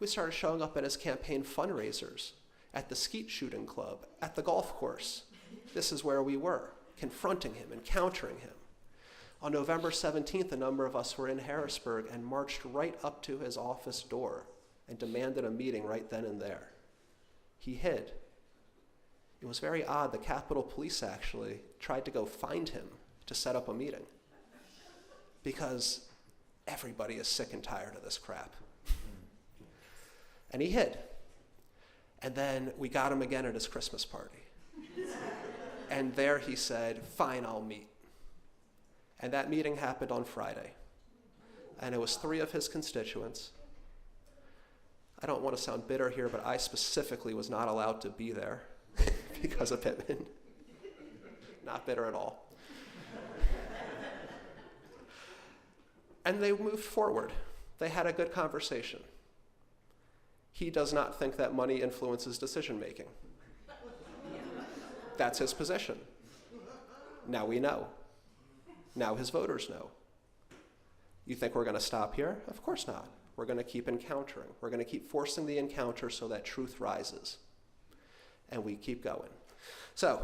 We started showing up at his campaign fundraisers, at the skeet shooting club, at the golf course. This is where we were, confronting him, encountering him. On November 17th, a number of us were in Harrisburg and marched right up to his office door and demanded a meeting right then and there. He hid. It was very odd. The Capitol Police actually tried to go find him to set up a meeting, because everybody is sick and tired of this crap. And he hid. And then we got him again at his Christmas party. And there he said, fine, I'll meet. And that meeting happened on Friday. And it was 3 of his constituents. I don't want to sound bitter here, but I specifically was not allowed to be there because of Pittman. Not bitter at all. And they moved forward. They had a good conversation. He does not think that money influences decision-making. That's his position. Now we know. Now his voters know. You think we're going to stop here? Of course not. We're going to keep encountering. We're going to keep forcing the encounter so that truth rises. And we keep going. So,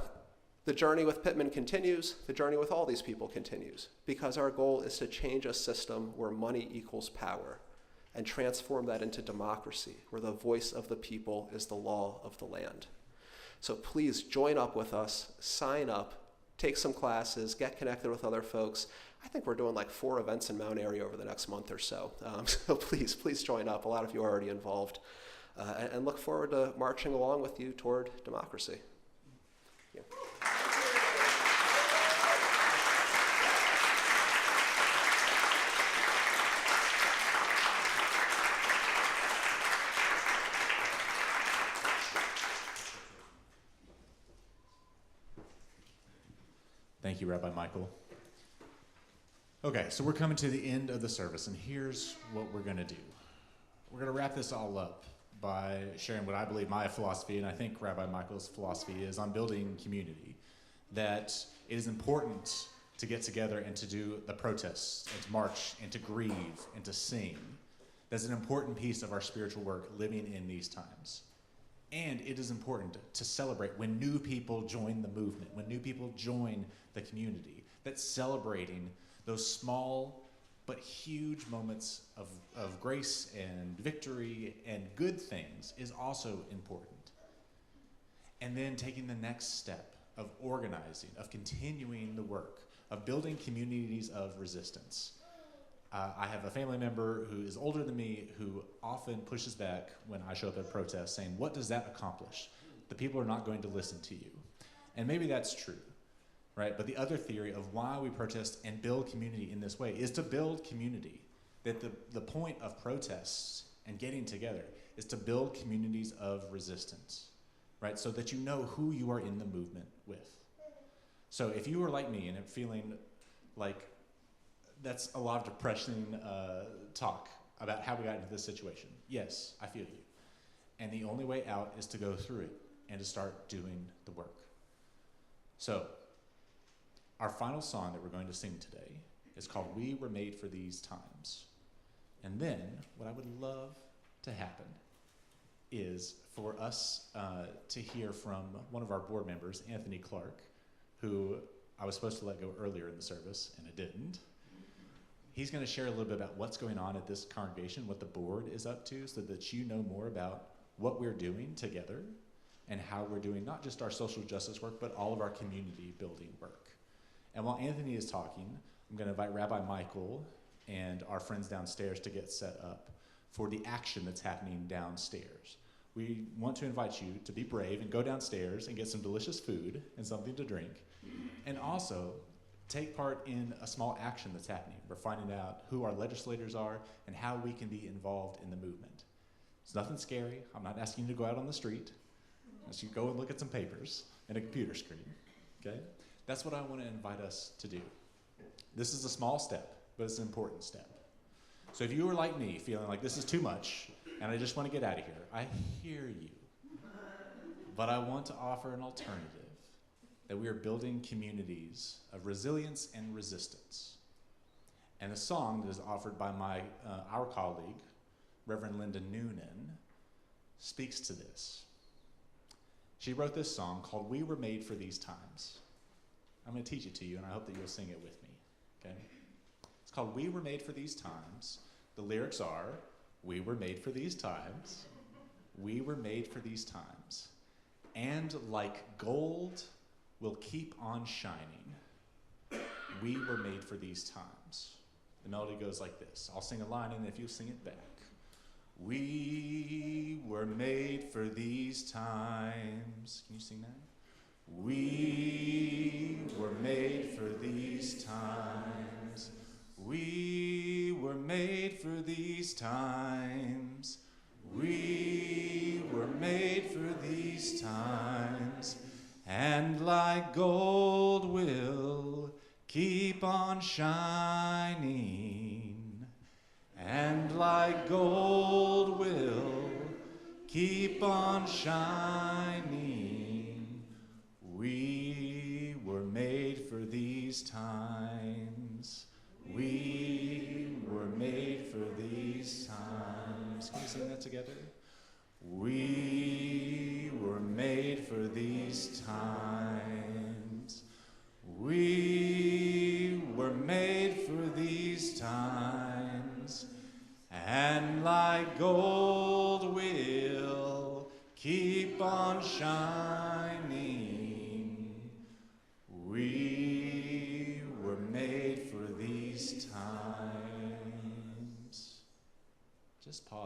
The journey with Pittman continues. The journey with all these people continues, because our goal is to change a system where money equals power and transform that into democracy, where the voice of the people is the law of the land. So please join up with us, sign up, take some classes, get connected with other folks. I think we're doing like 4 events in Mount Airy over the next month or so. So please join up. A lot of you are already involved. And look forward to marching along with you toward democracy. Thank you. Thank you, Rabbi Michael. Okay, so we're coming to the end of the service, and here's what we're going to do. We're going to wrap this all up by sharing what I believe my philosophy, and I think Rabbi Michael's philosophy is on building community, that it is important to get together and to do the protests, and to march, and to grieve, and to sing. That's an important piece of our spiritual work living in these times. And it is important to celebrate when new people join the movement, when new people join the community, that celebrating those small but huge moments of grace and victory and good things is also important. And then taking the next step of organizing, of continuing the work, of building communities of resistance. I have a family member who is older than me who often pushes back when I show up at protests saying, what does that accomplish? The people are not going to listen to you. And maybe that's true, right? But the other theory of why we protest and build community in this way is to build community. That the point of protests and getting together is to build communities of resistance, right? So that you know who you are in the movement with. So if you are like me and feeling like that's a lot of depressing talk about how we got into this situation. Yes, I feel you. And the only way out is to go through it and to start doing the work. So, our final song that we're going to sing today is called We Were Made for These Times. And then, what I would love to happen is for us to hear from one of our board members, Anthony Clark, who I was supposed to let go earlier in the service, and I didn't. He's going to share a little bit about what's going on at this congregation, what the board is up to, so that you know more about what we're doing together and how we're doing not just our social justice work, but all of our community building work. And while Anthony is talking, I'm going to invite Rabbi Michael and our friends downstairs to get set up for the action that's happening downstairs. We want to invite you to be brave and go downstairs and get some delicious food and something to drink, and also take part in a small action that's happening. We're finding out who our legislators are and how we can be involved in the movement. It's nothing scary. I'm not asking you to go out on the street. As you go and look at some papers and a computer screen, okay? That's what I want to invite us to do. This is a small step, but it's an important step. So if you are like me, feeling like this is too much, and I just want to get out of here, I hear you. But I want to offer an alternative, that we are building communities of resilience and resistance. And the song that is offered by our colleague, Reverend Linda Noonan, speaks to this. She wrote this song called We Were Made for These Times. I'm going to teach it to you, and I hope that you'll sing it with me, okay? It's called We Were Made for These Times. The lyrics are, we were made for these times. We were made for these times. And like gold, we'll keep on shining. We were made for these times. The melody goes like this. I'll sing a line, and if you sing it back. We were made for these times. Can you sing that? We were made for these times. We were made for these times. We were made for these times. And like gold we'll keep on shining. And like gold we'll keep on shining. We were made for these times. We were made for these times. Can you sing that together? We were made for these times.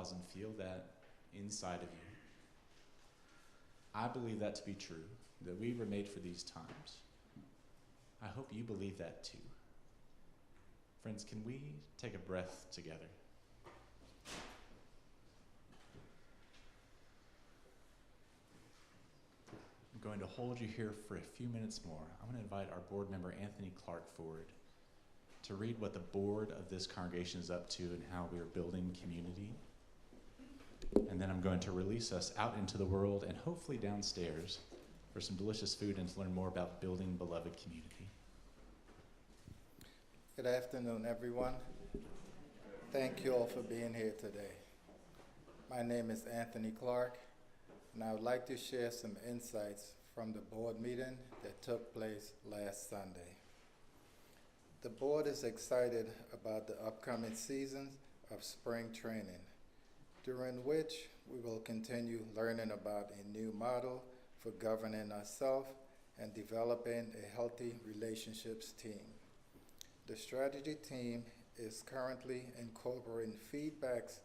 pause and feel that inside of you. I believe that to be true, that we were made for these times. I hope you believe that too. Friends, can we take a breath together? I'm going to hold you here for a few minutes more. I'm going to invite our board member, Anthony Clark, forward to read what the board of this congregation is up to and how we are building community. And then I'm going to release us out into the world and hopefully downstairs for some delicious food and to learn more about building beloved community. Good afternoon, everyone. Thank you all for being here today. My name is Anthony Clark, and I would like to share some insights from the board meeting that took place last Sunday. The board is excited about the upcoming season of spring training, during which we will continue learning about a new model for governing ourselves and developing a healthy relationships team. The strategy team is currently incorporating feedbacks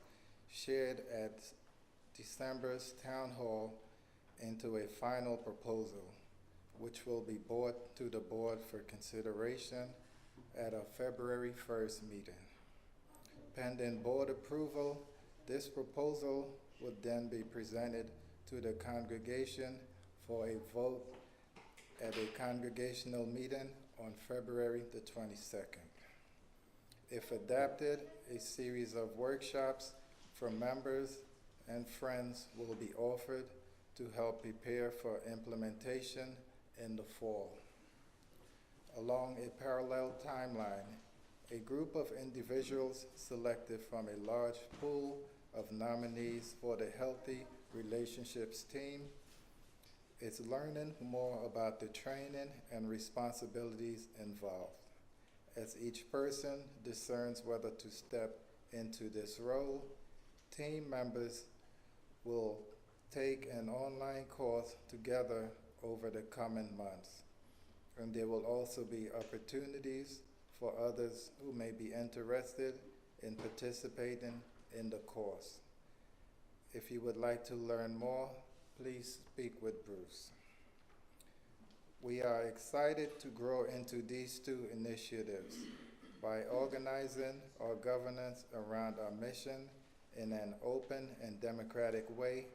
shared at December's town hall into a final proposal, which will be brought to the board for consideration at our February 1st meeting. Pending board approval, this proposal would then be presented to the congregation for a vote at a congregational meeting on February the 22nd. If adopted, a series of workshops for members and friends will be offered to help prepare for implementation in the fall. Along a parallel timeline, a group of individuals selected from a large pool of nominees for the Healthy Relationships team is learning more about the training and responsibilities involved. As each person discerns whether to step into this role, team members will take an online course together over the coming months, and there will also be opportunities for others who may be interested in participating in the course. If you would like to learn more, please speak with Bruce. We are excited to grow into these two initiatives by organizing our governance around our mission in an open and democratic way.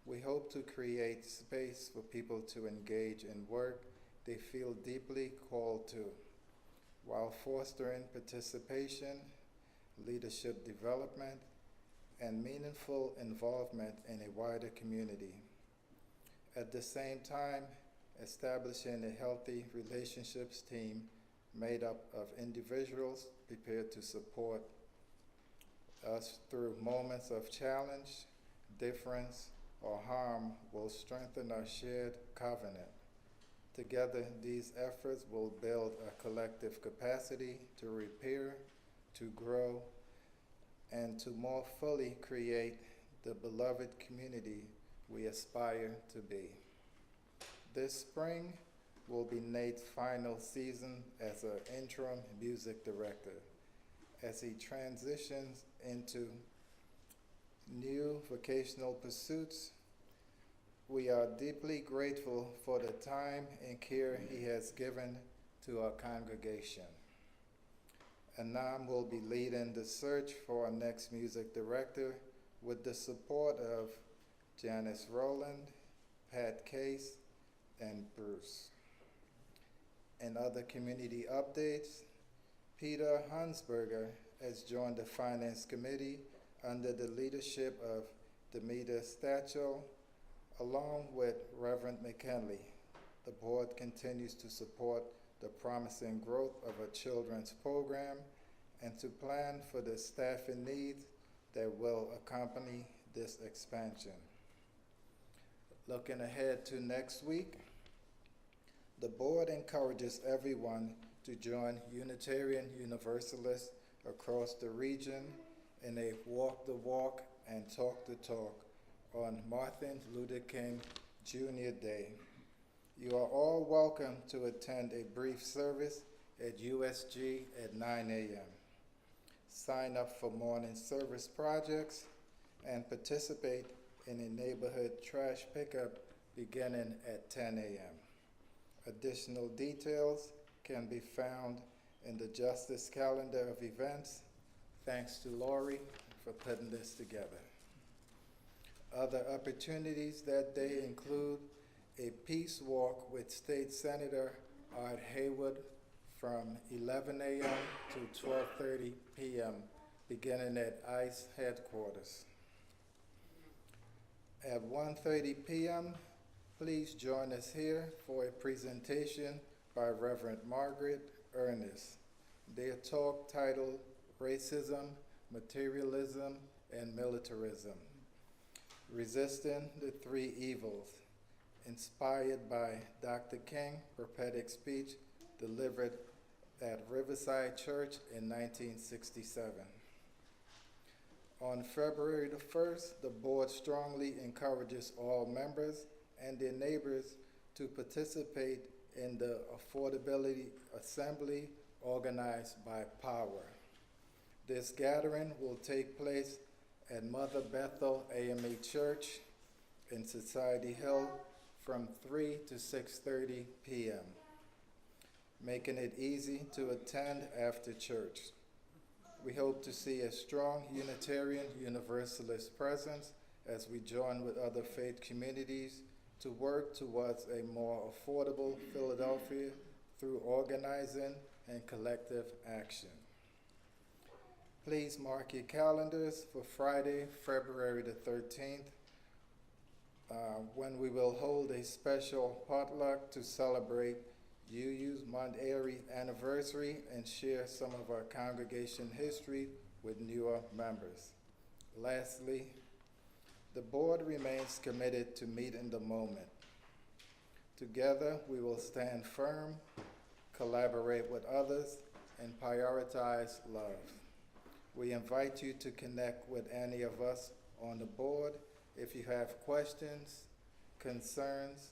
We hope to create space for people to engage in work they feel deeply called to, while fostering participation, leadership development, and meaningful involvement in a wider community. At the same time, establishing a healthy relationships team made up of individuals prepared to support us through moments of challenge, difference, or harm will strengthen our shared covenant. Together, these efforts will build a collective capacity to repair, to grow, and to more fully create the beloved community we aspire to be. This spring will be Nate's final season as an interim music director. As he transitions into new vocational pursuits, we are deeply grateful for the time and care he has given to our congregation. Anam will be leading the search for our next music director with the support of Janice Rowland, Pat Case, and Bruce. In other community updates, Peter Hansberger has joined the Finance Committee under the leadership of Demeter Stachel, along with Reverend McKinley. The board continues to support the promising growth of a children's program and to plan for the staffing needs that will accompany this expansion. Looking ahead to next week, the board encourages everyone to join Unitarian Universalists across the region in a walk the walk and talk the talk on Martin Luther King Jr. Day. You are all welcome to attend a brief service at USG at 9 a.m. Sign up for morning service projects and participate in a neighborhood trash pickup beginning at 10 a.m. Additional details can be found in the Justice calendar of events. Thanks to Lori for putting this together. Other opportunities that day include a peace walk with State Senator Art Haywood from 11 a.m. to 12:30 p.m. beginning at ICE headquarters. At 1:30 p.m., please join us here for a presentation by Reverend Margaret Ernest. Their talk titled Racism, Materialism, and Militarism, Resisting the Three Evils, inspired by Dr. King's prophetic speech delivered at Riverside Church in 1967. On February the 1st, the board strongly encourages all members and their neighbors to participate in the Affordability Assembly organized by Power. This gathering will take place at Mother Bethel AME Church in Society Hill from 3 to 6:30 p.m., making it easy to attend after church. We hope to see a strong Unitarian Universalist presence as we join with other faith communities to work towards a more affordable Philadelphia through organizing and collective action. Please mark your calendars for Friday, February the 13th, when we will hold a special potluck to celebrate UU's Mount Airy anniversary and share some of our congregation history with newer members. Lastly, the board remains committed to meeting the moment. Together, we will stand firm, collaborate with others, and prioritize love. We invite you to connect with any of us on the board if you have questions, concerns,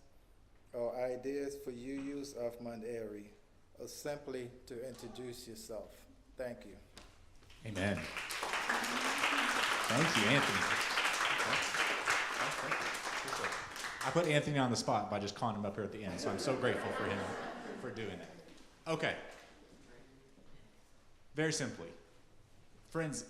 or ideas for UUs of Mount Airy, or simply to introduce yourself. Thank you. Amen. Thank you, Anthony. I put Anthony on the spot by just calling him up here at the end, so I'm so grateful for him for doing that. Okay. Very simply, friends,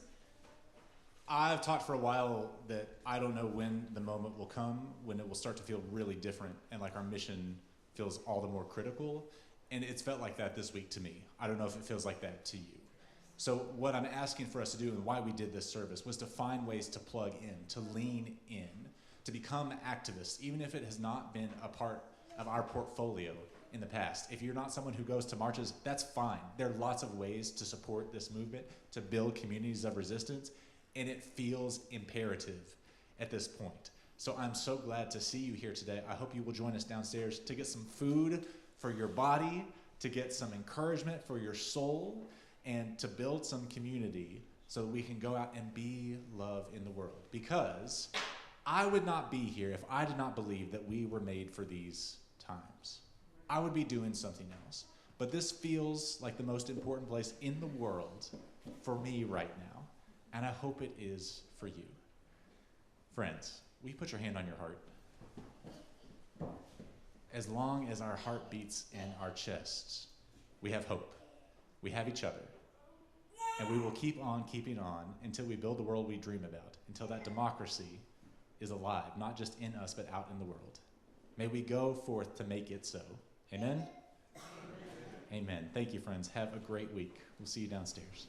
I've talked for a while that I don't know when the moment will come when it will start to feel really different and like our mission feels all the more critical. And it's felt like that this week to me. I don't know if it feels like that to you. So what I'm asking for us to do and why we did this service was to find ways to plug in, to lean in, to become activists, even if it has not been a part of our portfolio in the past. If you're not someone who goes to marches, that's fine. There are lots of ways to support this movement, to build communities of resistance, and it feels imperative at this point. So I'm so glad to see you here today. I hope you will join us downstairs to get some food for your body, to get some encouragement for your soul, and to build some community so that we can go out and be love in the world. Because I would not be here if I did not believe that we were made for these times. I would be doing something else. But this feels like the most important place in the world for me right now. And I hope it is for you. Friends, will you put your hand on your heart? As long as our heart beats in our chests, we have hope. We have each other. And we will keep on keeping on until we build the world we dream about, until that democracy is alive, not just in us, but out in the world. May we go forth to make it so. Amen? Amen. Thank you, friends. Have a great week. We'll see you downstairs.